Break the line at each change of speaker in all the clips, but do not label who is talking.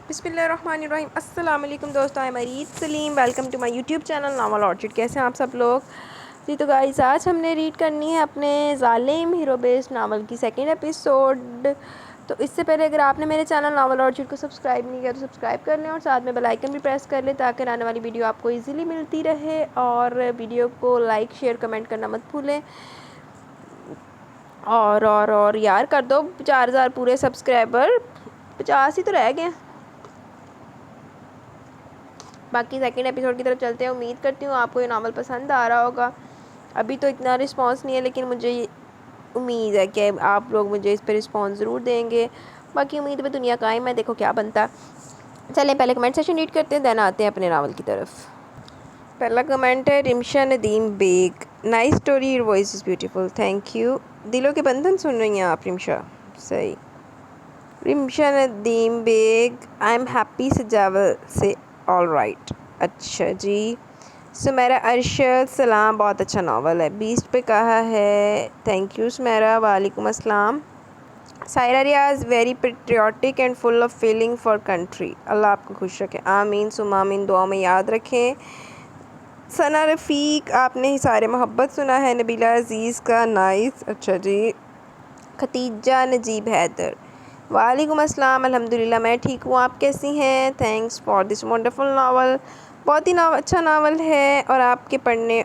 بسم اللہ الرحمن الرحیم۔ السلام علیکم دوستو، میں ریت Saleem, welcome to my YouTube channel novel orchid. کیسے ہیں آپ سب لوگ؟ جی تو گائز، آج ہم نے ریڈ کرنی ہے اپنے ظالم ہیرو بیسڈ ناول کی سیکنڈ ایپیسوڈ۔ تو اس سے پہلے اگر آپ نے میرے چینل ناول آرچڈ کو سبسکرائب نہیں کیا تو سبسکرائب کر لیں اور ساتھ میں بیل آئیکن بھی پریس کر لیں تاکہ آنے والی ویڈیو آپ کو ایزیلی ملتی رہے، اور ویڈیو کو لائک شیئر کمنٹ کرنا مت بھولیں۔ اور یار کر دو 4000 پورے سبسکرائبر، 50 ہی تو رہ گئے ہیں۔ باقی سیکنڈ ایپیسوڈ کی طرف چلتے ہیں۔ امید کرتی ہوں آپ کو یہ ناول پسند آ رہا ہوگا۔ ابھی تو اتنا رسپانس نہیں ہے، لیکن مجھے امید ہے کہ آپ لوگ مجھے اس پہ رسپانس ضرور دیں گے۔ باقی امید پہ دنیا قائم ہے، دیکھو کیا بنتا ہے۔ چلیں پہلے کمنٹ سیشن ریڈ کرتے ہیں، دین آتے ہیں اپنے ناول کی طرف۔ پہلا کمنٹ ہے Rimsha Nadeem Baig. Nice story, your voice is beautiful, thank you. دلوں کے بندھن سن رہی ہیں آپ رمشا؟ صحیح۔ Rimsha Nadeem Baig, I am happy Sujawal سے آل رائٹ۔ اچھا جی۔ سمیرہ ارشد، سلام، بہت اچھا ناول ہے، 20 پہ کہا ہے، تھینک یو سمیرہ، وعلیکم السلام۔ Saira Riaz, very patriotic and full of feeling for country, اللہ آپ کو خوش رکھے، آمین ثم آمین، دعاؤں میں یاد رکھیں۔ ثنا رفیق، آپ نے حصار محبت سنا ہے نبیلہ عزیز کا، نائس، اچھا جی۔ ختیجہ نجیب حیدر، وعلیکم السلام، الحمدللہ میں ٹھیک ہوں، آپ کیسی ہیں؟ Thanks for this wonderful novel, بہت ہی اچھا ناول ہے اور آپ کے پڑھنے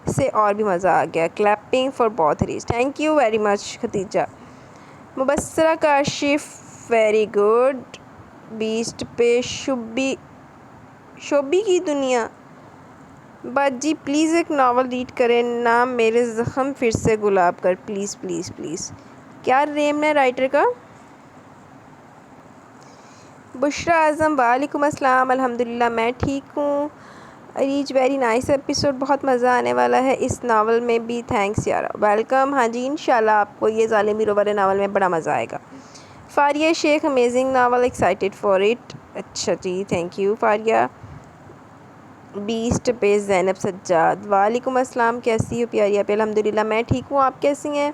سے اور بھی مزہ آ گیا، کلیپنگ فار بوتھ ریز، thank you very much Khadija. Mubassira Kashif, very good, 20 پہ شوبی کی دنیا۔ بٹ جی پلیز ایک ناول ریڈ کریں نا، میرے زخم پھر سے گلاب کر، پلیز پلیز پلیز۔ کیا نیم ہے رائٹر کا؟ بشریٰ اعظم، وعلیکم السلام، الحمدللہ میں ٹھیک ہوں۔ ریچ، ویری نائس ایپیسوڈ، بہت مزہ آنے والا ہے اس ناول میں بھی، تھینکس یارا، ویلکم۔ ہاں جی انشاءاللہ آپ کو یہ ظالم ہیرو والے ناول میں بڑا مزہ آئے گا۔ فاریہ شیخ، amazing novel, excited for it, اچھا جی، تھینک یو فاریہ۔ 20 پہ زینب سجاد، وعلیکم السلام، کیسی ہو پیاری آپ؟ الحمدللہ میں ٹھیک ہوں، آپ کیسی ہیں؟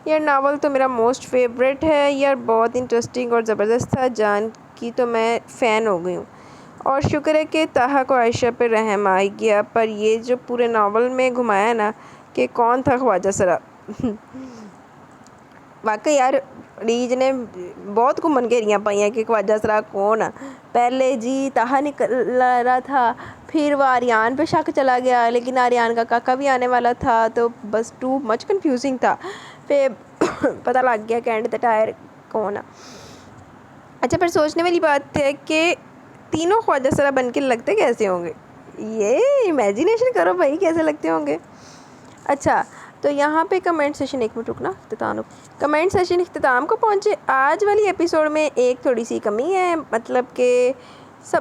یہ ناول تو میرا موسٹ فیوریٹ ہے یار، بہت انٹرسٹنگ اور زبردست تھا، جان کی تو میں فین ہو گئی ہوں، اور شکر ہے کہ طاہا کو عائشہ پہ رحم آ گیا، پر یہ جو پورے ناول میں گھمایا نا کہ کون تھا خواجہ سرا، واقعی یار ریج نے بہت گھومن گھیریاں پائی ہیں کہ خواجہ سرا کون ہے۔ پہلے جی طاہا نکل رہا تھا، پھر وہ آریان پہ شک چلا گیا، لیکن آریان کا کاکا بھی آنے والا تھا، تو بس ٹو مچ کنفیوزنگ تھا، پھر پتہ لگ گیا کہ اینڈ دا ٹائر کون ہے۔ اچھا پر سوچنے والی بات ہے کہ تینوں خواجہ سرا بن کے لگتے کیسے ہوں گے؟ یہ امیجینیشن کرو بھائی، کیسے لگتے ہوں گے؟ اچھا تو یہاں پہ کمنٹ سیشن، ایک منٹ رکنا، کمنٹ سیشن اختتام کو پہنچے۔ آج والی ایپیسوڈ میں ایک تھوڑی سی کمی ہے، مطلب کہ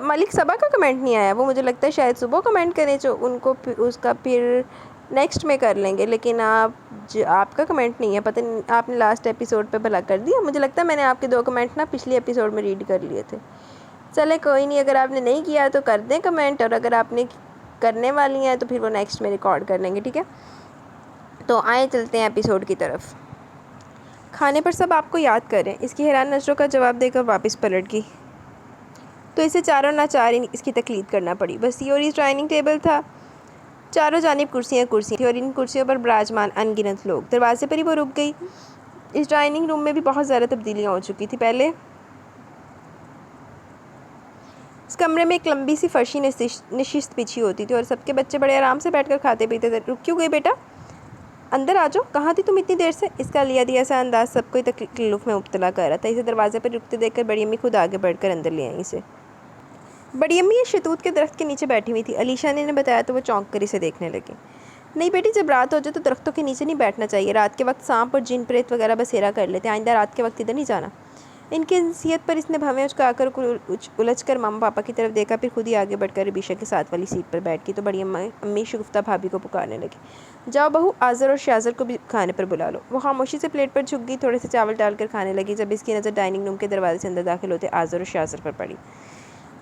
ملک صبا کا کمنٹ نہیں آیا، وہ مجھے لگتا ہے شاید صبح کمنٹ کریں جو ان کو اس کا پھر نیکسٹ میں کر لیں گے، لیکن آپ کا کمنٹ نہیں ہے، پتہ نہیں آپ نے لاسٹ ایپیسوڈ پہ بھلا کر دیا، مجھے لگتا ہے میں نے آپ کے 2 کمنٹ نا پچھلی ایپیسوڈ میں ریڈ کر لیے تھے۔ چلے کوئی نہیں، اگر آپ نے نہیں کیا تو کر دیں کمنٹ، اور اگر آپ نے کرنے والی ہیں تو پھر وہ نیکسٹ میں ریکارڈ کر لیں گے، ٹھیک ہے؟ تو آئیں چلتے ہیں ایپیسوڈ کی طرف۔ کھانے پر سب آپ کو یاد کریں، اس کی حیران نظروں کا جواب دے کر واپس پلٹ گئی، تو اسے چاروں ناچار اس کی تقلید کرنا پڑی۔ بس یہ اور اس ڈائننگ ٹیبل تھا، چاروں جانب کرسیاں تھیں اور ان کرسیوں پر براجمان ان گنت لوگ۔ دروازے پر ہی وہ رک گئی۔ اس ڈائننگ روم میں بھی بہت زیادہ تبدیلیاں ہو چکی تھی۔ پہلے اس کمرے میں ایک لمبی سی فرشی نشست بچھی ہوتی تھی اور سب کے بچے بڑے آرام سے بیٹھ کر کھاتے پیتے تھے۔ رک کیوں گئی بیٹا؟ اندر آ جاؤ، کہاں تھی تم اتنی دیر سے؟ اس کا لیا دیا سا انداز سب کو تکلف میں مبتلا کر رہا تھا۔ اسے دروازے پر رکتے دیکھ کر بڑی امی خود آگے بڑھ کر اندر لے آئیں اسے۔ بڑی امی یہ شتوت کے درخت کے نیچے بیٹھی ہوئی تھی، علیشا نے بتایا تو وہ چونک کر اسے دیکھنے لگی۔ نہیں بیٹی، جب رات ہو جائے تو درختوں کے نیچے نہیں بیٹھنا چاہیے، رات کے وقت سانپ اور جن پریت وغیرہ بسیرا کر لیتے ہیں، آئندہ رات کے وقت ادھر نہیں جانا۔ ان کی نصیحت پر اس نے بھویں اچکا کر الجھ کر ماما پاپا کی طرف دیکھا، پھر خود ہی آگے بڑھ کر ربیشہ کے ساتھ والی سیٹ پر بیٹھ گئی، تو بڑی امی شگفتہ بھابھی کو پکارنے لگی، جاؤ بہو، آذر اور شیازر کو بھی کھانے پر بلا لو۔ وہ خاموشی سے پلیٹ پر جھک گئی، تھوڑے سے چاول ڈال کر کھانے لگی، جب اس کی نظر ڈائننگ روم کے دروازے سے اندر داخل ہوتے آذر اور شیازر پر پڑی۔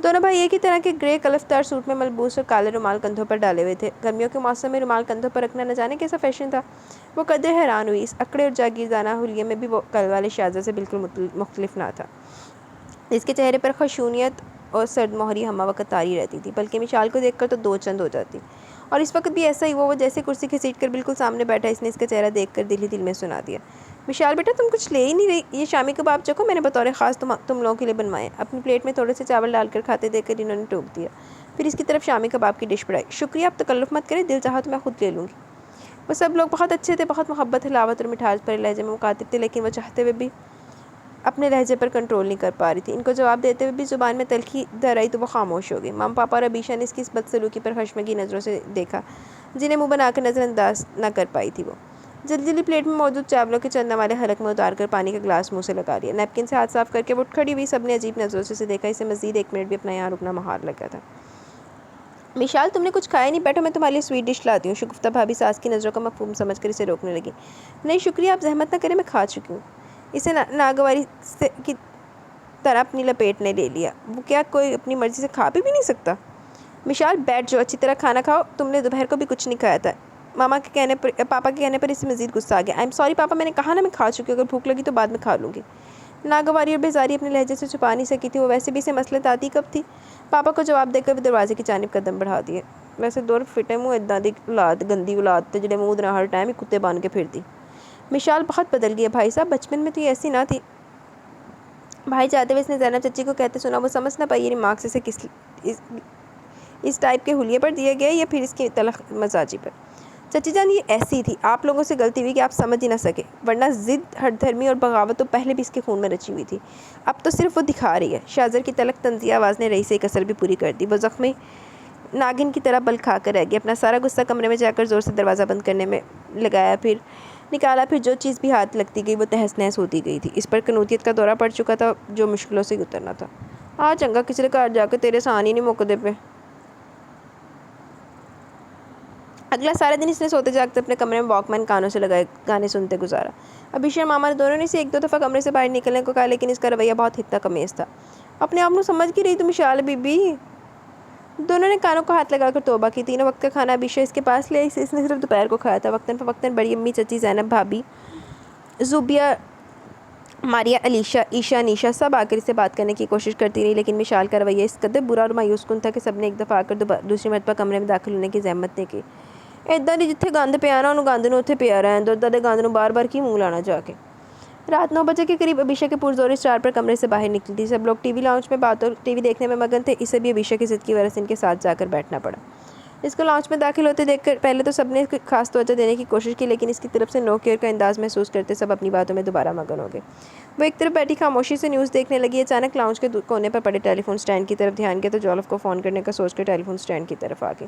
دونوں بھائی ایک ہی طرح کے گرے کلفتار سوٹ میں ملبوس اور کالے رومال کندھوں پر ڈالے ہوئے تھے۔ گرمیوں کے موسم میں رومال کندھوں پر رکھنا نہ جانے کیسا فیشن تھا۔ وہ قدرے حیران ہوئی، اس اکڑے اور جاگیردانہ حلیے میں بھی وہ کل والے شیازر سے بالکل مختلف نہ تھا۔ اس کے چہرے پر خشونیت اور سرد مہری ہمہ وقت طاری رہتی تھی، بلکہ مشال کو دیکھ کر تو دو چند ہو جاتی۔ اور اس وقت بھی ایسا ہی وہ جیسے کرسی گھسیٹ کر بالکل سامنے بیٹھا، اس نے اس کا چہرہ دیکھ کر دل ہی دل میں سنا دیا، مشال بیٹا تم کچھ لے ہی نہیں رہی، یہ شامی کباب چکھو، میں نے بطور خاص تم لوگوں کے لیے بنوائے۔ اپنی پلیٹ میں تھوڑے سے چاول ڈال کر کھاتے دیکھ کر انہوں نے ٹوک دیا، پھر اس کی طرف شامی کباب کی ڈش بڑھائی۔ شکریہ، آپ تکلف مت کریں، دل چاہا تو میں خود لے لوں گی۔ وہ سب لوگ بہت اچھے تھے، بہت محبت، حلاوت اور مٹھاس بھرے لہجے میں مخاطب تھے، لیکن وہ چاہتے ہوئے بھی اپنے لہجے پر کنٹرول نہیں کر پا رہی تھی۔ ان کو جواب دیتے ہوئے بھی زبان میں تلخی در آئی تو وہ خاموش ہو گئی۔ ماما، پاپا اور ابیشا نے اس کی اس بدسلوکی پر خشمگین نظروں سے دیکھا، جنہیں منہ بنا کر نظر انداز نہ کر پائی تھی وہ۔ جلدی جلدی پلیٹ میں موجود چاولوں کے چندہ والے حلق میں اتار کر پانی کا گلاس منہ سے لگا لیا، نیپکن سے ہاتھ صاف کر کے وہ اٹھ کھڑی ہوئی۔ سب نے عجیب نظروں سے اسے دیکھا، اسے مزید 1 منٹ بھی اپنا یہاں رکنا محال لگا تھا۔ مشال، تم نے کچھ کھایا نہیں، بیٹھو میں تمہارے لیے سویٹ ڈش لاتی ہوں۔ شگفتہ بھابھی ساس کی نظروں کا مفہوم سمجھ کر اسے روکنے لگی۔ نہیں شکریہ، آپ زحمت نہ کریں، میں کھا چکی ہوں۔ اسے ناگواری کی طرح اپنی لپیٹ نے لے لیا۔ وہ کیا کوئی اپنی مرضی سے کھا بھی نہیں سکتا؟ مشال بیٹھ جاؤ، اچھی طرح کھانا کھاؤ، تم نے دوپہر کو بھی کچھ نہیں کھایا تھا۔ پاپا کے کہنے پر اسے مزید غصہ آ گیا۔ آئی ایم سوری پاپا، میں نے کہا نا میں کھا چکی ہوں، اگر بھوک لگی تو بعد میں کھا لوں گی۔ ناگواری اور بیزاری اپنے لہجے سے چھپا نہیں سکی تھی، وہ ویسے بھی اسے مسلط آتی کب تھی۔ پاپا کو جواب دے کر وہ دروازے کی جانب قدم بڑھا دیے۔ ویسے دور فٹے منہ اداں دی اولاد، گندی اولاد تے جڑے منہ نہ ہر ٹائم ہی کتے بن کے پھردی۔ مشال بہت بدل گئی ہے بھائی صاحب، بچپن میں تو یہ ایسی نہ تھی۔ بھائی جاتے ہوئے اس نے زینب چچی کو کہتے سنا، وہ سمجھ نہ پائی یہ ریمارکس اسے اس ٹائپ کے حلیے پر دیا گیا یا پھر اس کی تلخ مزاجی پر۔ چچی جان یہ ایسی تھی، آپ لوگوں سے غلطی ہوئی کہ آپ سمجھ ہی نہ سکے، ورنہ ضد، ہٹ دھرمی اور بغاوت تو پہلے بھی اس کے خون میں رچی ہوئی تھی، اب تو صرف وہ دکھا رہی ہے۔ شاہزر کی تلخ طنزیہ آواز نے رہی سے ایک اثر بھی پوری کر دی، وہ زخمی ناگن کی طرح بل کھا کر رہ گئی۔ اپنا سارا غصہ کمرے میں جا کر زور سے دروازہ بند کرنے میں لگایا، پھر نکالا، پھر جو چیز بھی ہاتھ لگتی گئی وہ تہس نہس ہوتی گئی تھی۔ اس پر قنوتیت کا دورہ پڑ چکا تھا جو مشکلوں سے اترنا تھا۔ چنگا کسی گھر جا کے تیرے سان ہی نہیں مکدے پہ۔ اگلا سارا دن اس نے سوتے جاگتے اپنے کمرے میں واک مین کانوں سے لگائے گانے سنتے گزارا۔ ابیشا اور ماما نے دونوں نے اسے 1-2 دفعہ کمرے سے باہر نکلنے کو کہا، لیکن اس کا رویہ بہت حد تک امیز تھا۔ اپنے آپ کو سمجھ کی رہی تو مشال بی بی۔ دونوں نے کانوں کو ہاتھ لگا کر توبہ کی۔ تینوں وقت کا کھانا ابیشا اس کے پاس لے آئی، اس نے صرف دوپہر کو کھایا تھا۔ وقتاً فوقتاً بڑی امی، چچی زینب بھابی، زوبیہ، ماریا، علیشا، ایشا، نیشا سب آ کر اسے بات کرنے کی کوشش کرتی رہی، لیکن مشال کا رویہ اس قدر برا اور مایوس کن تھا کہ سب نے ایک دفعہ آ کر دوسری مرتبہ کمرے میں داخل ہونے کی زحمت نہیں کی۔ ادھر ہی جتھے گند پیا نا، انہوں گند نوں اتھے پیا رہن دو، ادھر دے گند نوں بار بار کی منہ لانا جا کے۔ رات 9 بجے کے قریب ابیشا کے پرزور اسٹار پر کمرے سے باہر نکلی تھی۔ سب لوگ ٹی وی لاؤنج میں بات اور ٹی وی دیکھنے میں مگن تھے، اسے بھی ابیشا کی ضد کی وجہ سے ان کے ساتھ جا کر بیٹھنا پڑا۔ اس کو لاؤنج میں داخل ہوتے دیکھ کر پہلے تو سب نے خاص توجہ دینے کی کوشش کی، لیکن اس کی طرف سے نو کیئر کا انداز محسوس کرتے سب اپنی باتوں میں دوبارہ مگن ہو گئے۔ وہ ایک طرف بیٹھی خاموشی سے نیوز دیکھنے لگی، اچانک لاؤنج کے کونے پر پڑے ٹیلی فون سٹینڈ کی طرف دھیان گیا تو جولف کو فون کرنے کا سوچ کر ٹیلی فون سٹینڈ کی طرف آ گئی۔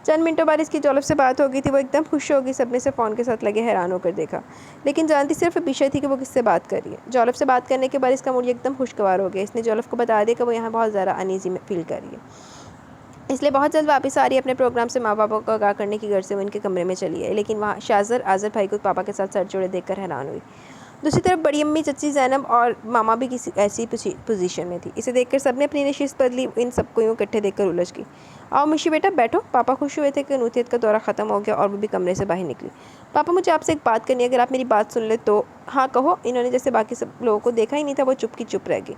چند منٹوں بعد اس کی جولف سے بات ہو گئی تھی، وہ ایک دم خوش ہو گئی۔ سب نے اسے فون کے ساتھ لگے حیران ہو کر دیکھا، لیکن جانتی صرف ابیشا تھی کہ وہ کس سے بات کر رہی ہے۔ جولف سے بات کرنے کے بعد اس کا موڈ ایک دم خوشگوار ہو گیا۔ اس نے جولف کو بتا دیا کہ وہ یہاں بہت زیادہ انیزی فیل کر رہی ہے، اس لیے بہت جلد واپس آ رہی ہے۔ اپنے پروگرام سے ماں باپا کو آگاہ کرنے کی غرض سے وہ ان کے کمرے میں چلی آئی، لیکن وہاں شاہزر آذر بھائی کو پاپا کے ساتھ سر جوڑے دیکھ کر حیران ہوئی۔ دوسری طرف بڑی امی، چچی زینب اور ماما بھی کسی ایسی پوزیشن میں تھی، اسے دیکھ کر سب نے اپنی نشست بدلی، ان سب کو یوں اکٹھے دیکھ کر الجھ گئی۔ آؤ مشی بیٹا بیٹھو۔ پاپا خوش ہوئے تھے کہ قنوتیت کا دورہ ختم ہو گیا اور وہ بھی کمرے سے باہر نکلی۔ پاپا مجھے آپ سے ایک بات کرنی ہے، اگر آپ میری بات سن لیں تو۔ ہاں کہو۔ انہوں نے جیسے باقی سب لوگوں کو دیکھا ہی نہیں تھا، وہ چپ کی چپ رہ گئی۔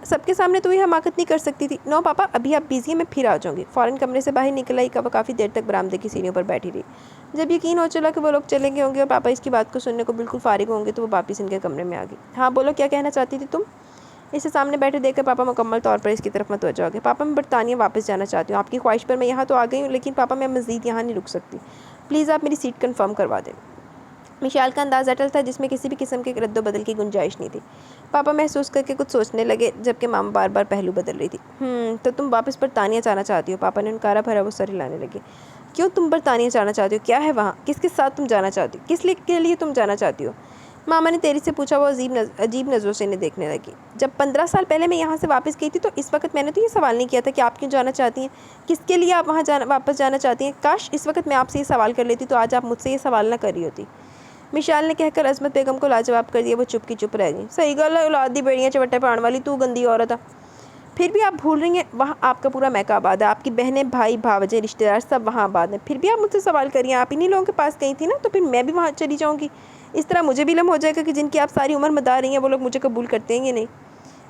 سب کے سامنے تو یہ حماقت نہیں کر سکتی تھی۔ نو پاپا، ابھی آپ بیزی ہیں، میں پھر آ جاؤں گی۔ فوراً کمرے سے باہر نکل آئی، وہ کافی دیر تک برآمدے کی سیڑھیوں پر بیٹھی رہی۔ جب یقین ہو چلا کہ وہ لوگ چلے گئے ہوں گے اور پاپا اس کی بات کو سننے کو بالکل فارغ ہوں گے تو وہ واپس ان کے کمرے میں آ گئی۔ ہاں بولو، کیا کہنا چاہتی تھی تم؟ اسے سامنے بیٹھے دیکھ کر پاپا مکمل طور پر اس کی طرف متوجہ ہو گئے۔ پاپا میں برطانیہ واپس جانا چاہتی ہوں، آپ کی خواہش پر میں یہاں تو آ گئی ہوں، لیکن پاپا میں مزید یہاں نہیں رک سکتی، پلیز آپ میری سیٹ کنفرم کروا دیں۔ مشال کا انداز اٹل تھا، جس میں کسی بھی قسم کے رد و بدل کی گنجائش نہیں تھی۔ پاپا محسوس کر کے کچھ سوچنے لگے، جبکہ ماما بار بار پہلو بدل رہی تھی۔ تو تم واپس برطانیہ جانا چاہتی ہو؟ پاپا نے انکارا بھرا وہ سر ہلانے لگے۔ کیوں تم برطانیہ جانا چاہتی ہو؟ کیا ہے وہاں؟ کس کے ساتھ تم جانا چاہتی ہو؟ کس کے لیے تم جانا چاہتی ہو؟ ماما نے تیری سے پوچھا۔ وہ عجیب نظروں سے انہیں دیکھنے لگی۔ جب 15 سال پہلے میں یہاں سے واپس گئی تھی تو اس وقت میں نے تو یہ سوال نہیں کیا تھا کہ آپ کیوں جانا چاہتی ہیں، کس کے لیے آپ وہاں واپس جانا چاہتی ہیں۔ کاش اس وقت میں آپ سے یہ سوال کر لیتی تو آج آپ مجھ سے یہ سوال نہ کر رہی ہوتی، مشال نے کہہ کر عظمت بیگم کو لاجواب کر دیا۔ وہ چپ کی چپ رہ گئی۔ صحیح گل ہے، اولاد دی بیڑیاں چوٹے پان والی تو گندی عورت ہے۔ پھر بھی آپ بھول رہی ہیں، وہاں آپ کا پورا میکہ آباد ہے، آپ کی بہنیں، بھائی، بھاوجے، رشتہ دار سب وہاں آباد ہیں، پھر بھی آپ مجھ سے سوال کر رہی ہیں۔ آپ انہی لوگوں کے پاس گئی تھی نا، تو پھر میں بھی وہاں چلی جاؤں گی۔ اس طرح مجھے بھی علم ہو جائے گا کہ جن کی آپ ساری عمر مداح رہی ہیں وہ لوگ مجھے قبول کرتے ہیں یا نہیں۔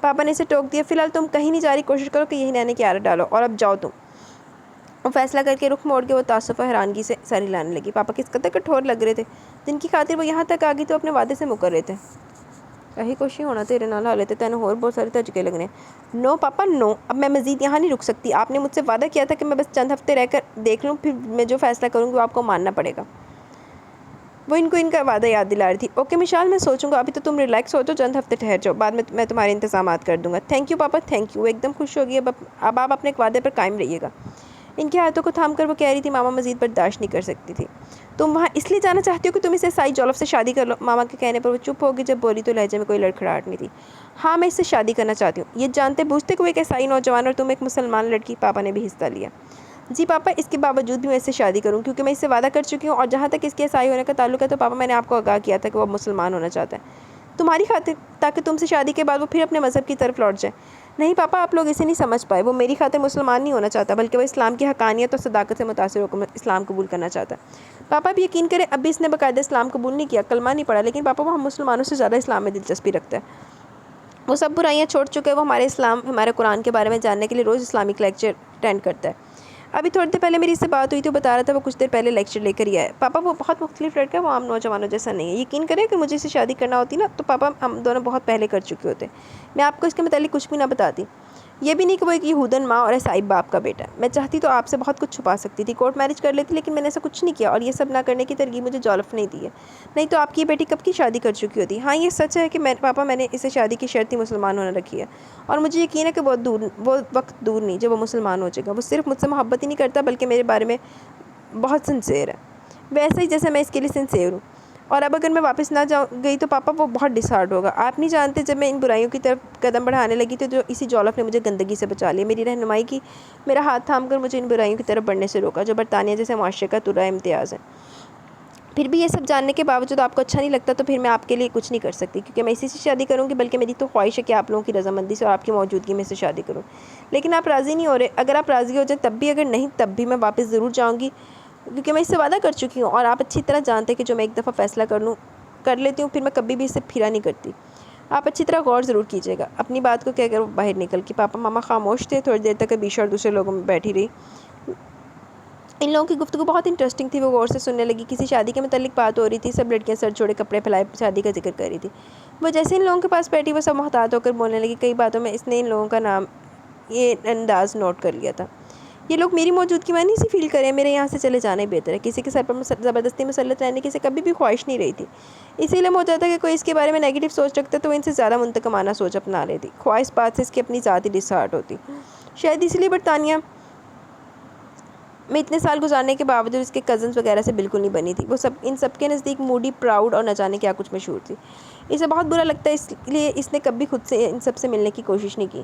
پاپا نے اسے ٹوک دیا. فی الحال تم کہیں نہیں جا رہی, کوشش کرو کہ یہی رہنے کی عادت ڈالو, اور اب جاؤ تم. وہ فیصلہ کر کے رخ موڑ کے وہ تعصب و حیرانگی سے سر ہلانے لگی. پاپا کس قدر کٹھور لگ رہے تھے, جن کی خاطر وہ یہاں تک آ گئی تو اپنے وعدے سے مکر رہے تھے. یہی کوشش ہونا تیرے نال حالے تے تینوں اور بہت سارے دھچکے لگنے. نو پاپا نو, اب میں مزید یہاں نہیں رک سکتی. آپ نے مجھ سے وعدہ کیا تھا کہ میں بس چند ہفتے رہ کر دیکھ لوں, پھر میں جو فیصلہ کروں گی وہ آپ کو ماننا پڑے گا. وہ ان کا وعدہ یاد دلا رہی تھی. اوکے مشال, میں سوچوں گا. ابھی تو تم ریلیکس ہو تو چند ہفتے ٹھہر جاؤ, بعد میں تمہارے انتظامات کر دوں گا. Thank you papa, thank you. وہ ایک دم خوش ہو گئی. اب آپ اپنے وعدے پر قائم رہیے گا. ان کے ہاتھوں کو تھام کر وہ کہہ رہی تھی ماما مزید برداشت نہیں کر سکتی تھی. تم وہاں اس لیے جانا چاہتی ہو کہ تم اسے عیسائی جولف سے شادی کر لو. ماما کے کہنے پر وہ چپ ہوگی. جب بولی تو لہجے میں کوئی لڑکھڑاہٹ نہیں تھی. ہاں میں اس سے شادی کرنا چاہتی ہوں. یہ جانتے بوجھتے کہ وہ ایک عیسائی نوجوان اور تم ایک مسلمان لڑکی. پاپا نے بھی حصہ لیا. جی پاپا, اس کے باوجود بھی میں اس سے شادی کروں کیونکہ میں اس سے وعدہ کر چکی ہوں, اور جہاں تک اس کے عیسائی ہونے کا تعلق ہے تو پاپا میں نے آپ کو آگاہ کیا تھا کہ وہ مسلمان ہونا چاہتا ہے تمہاری خاطر, تاکہ تم سے شادی کے بعد وہ پھر اپنے مذہب کی طرف لوٹ جائے. نہیں پاپا, آپ لوگ اسے نہیں سمجھ پائے. وہ میری خاطر مسلمان نہیں ہونا چاہتا, بلکہ وہ اسلام کی حقانیت اور صداقت سے متاثر ہو کر اسلام قبول کرنا چاہتا ہے. پاپا بھی یقین کریں, اب بھی اس نے باقاعدہ اسلام قبول نہیں کیا, کلمہ نہیں پڑھا, لیکن پاپا وہ ہم مسلمانوں سے زیادہ اسلام میں دلچسپی رکھتا ہے. وہ سب برائیاں چھوڑ چکے ہیں. وہ ہمارے اسلام, ہمارے قرآن کے بارے میں جاننے کے لیے روز اسلامک لیکچر اٹینڈ کرتا ہے. ابھی تھوڑی دیر پہلے میری اس سے بات ہوئی تو بتا رہا تھا وہ کچھ دیر پہلے لیکچر لے کر ہی آیا. پاپا وہ بہت مختلف لڑکا ہے, وہ عام نوجوانوں جیسا نہیں ہے. یقین کریں کہ مجھے اسے شادی کرنا ہوتی نا تو پاپا ہم دونوں بہت پہلے کر چکے ہوتے. میں آپ کو اس کے متعلق کچھ بھی نہ بتاتی. یہ بھی نہیں کہ وہ ایک یہودن ماں اور عیسائی باپ کا بیٹا ہے. میں چاہتی تو آپ سے بہت کچھ چھپا سکتی تھی, کورٹ میرج کر لیتی, لیکن میں نے ایسا کچھ نہیں کیا, اور یہ سب نہ کرنے کی ترغیب مجھے جولف نہیں دی ہے. نہیں تو آپ کی بیٹی کب کی شادی کر چکی ہوتی. ہاں یہ سچ ہے کہ میں نے اسے شادی کی شرط ہی مسلمان ہونا رکھی ہے, اور مجھے یقین ہے کہ وہ وقت دور نہیں جب وہ مسلمان ہو جائے گا. وہ صرف مجھ سے محبت ہی نہیں کرتا بلکہ میرے بارے میں بہت سنسیئر ہے, ویسے ہی جیسے میں اس کے لیے سنسیئر ہوں. اور اب اگر میں واپس نہ گئی تو پاپا وہ بہت ڈسہارٹ ہوگا. آپ نہیں جانتے, جب میں ان برائیوں کی طرف قدم بڑھانے لگی تو اسی جولف نے مجھے گندگی سے بچا لیا, میری رہنمائی کی, میرا ہاتھ تھام کر مجھے ان برائیوں کی طرف بڑھنے سے روکا جو برطانیہ جیسے معاشرے کا ترا امتیاز ہے. پھر بھی یہ سب جاننے کے باوجود آپ کو اچھا نہیں لگتا تو پھر میں آپ کے لیے کچھ نہیں کر سکتی, کیونکہ میں اسی سے شادی کروں گی. بلکہ میری تو خواہش ہے کہ آپ لوگوں کی رضامندی سے اور آپ کی موجودگی میں سے شادی کروں. لیکن آپ راضی نہیں ہو رہے. اگر آپ راضی ہو جائیں تب بھی, اگر نہیں تب بھی میں واپس ضرور جاؤں گی, کیونکہ میں اس سے وعدہ کر چکی ہوں, اور آپ اچھی طرح جانتے ہیں کہ جو میں ایک دفعہ فیصلہ کر لیتی ہوں پھر میں کبھی بھی اس سے پھرا نہیں کرتی. آپ اچھی طرح غور ضرور کیجیے گا. اپنی بات کو کہہ کر وہ باہر نکل کے. پاپا ماما خاموش تھے. تھوڑی دیر تک ابیشہ اور دوسرے لوگوں میں بیٹھی رہی. ان لوگوں کی گفتگو بہت انٹرسٹنگ تھی. وہ غور سے سننے لگی. کسی شادی کے متعلق بات ہو رہی تھی. سب لڑکیاں سر چھوڑے کپڑے پھیلائے شادی کا ذکر کر رہی تھی. وہ جیسے ان لوگوں کے پاس بیٹھی وہ سب محتاط ہو کر بولنے لگی. کئی باتوں میں اس نے ان لوگوں کا نام یہ انداز نوٹ کر لیا تھا. یہ لوگ میری موجودگی میں نہیں سی فیل کریں, میرے یہاں سے چلے جانا ہی بہتر ہے. کسی کے سر پر زبردستی مسلط رہنے کی اسے کبھی بھی خواہش نہیں رہی تھی. اسی لیے ہو جاتا کہ کوئی اس کے بارے میں نیگیٹو سوچ رکھتا تو وہ ان سے زیادہ منتقمانہ سوچ اپنا لیتی. خواہش بات سے اس کی اپنی ذاتی ڈسہارٹ ہوتی. شاید اس لیے برطانیہ میں اتنے سال گزارنے کے باوجود اس کے کزنز وغیرہ سے بالکل نہیں بنی تھی. وہ ان سب کے نزدیک موڈی, پراؤڈ اور نہ جانے کیا کچھ مشہور تھی. اسے بہت برا لگتا ہے, اس لیے اس نے کبھی خود سے ان سب سے ملنے کی کوشش نہیں کی.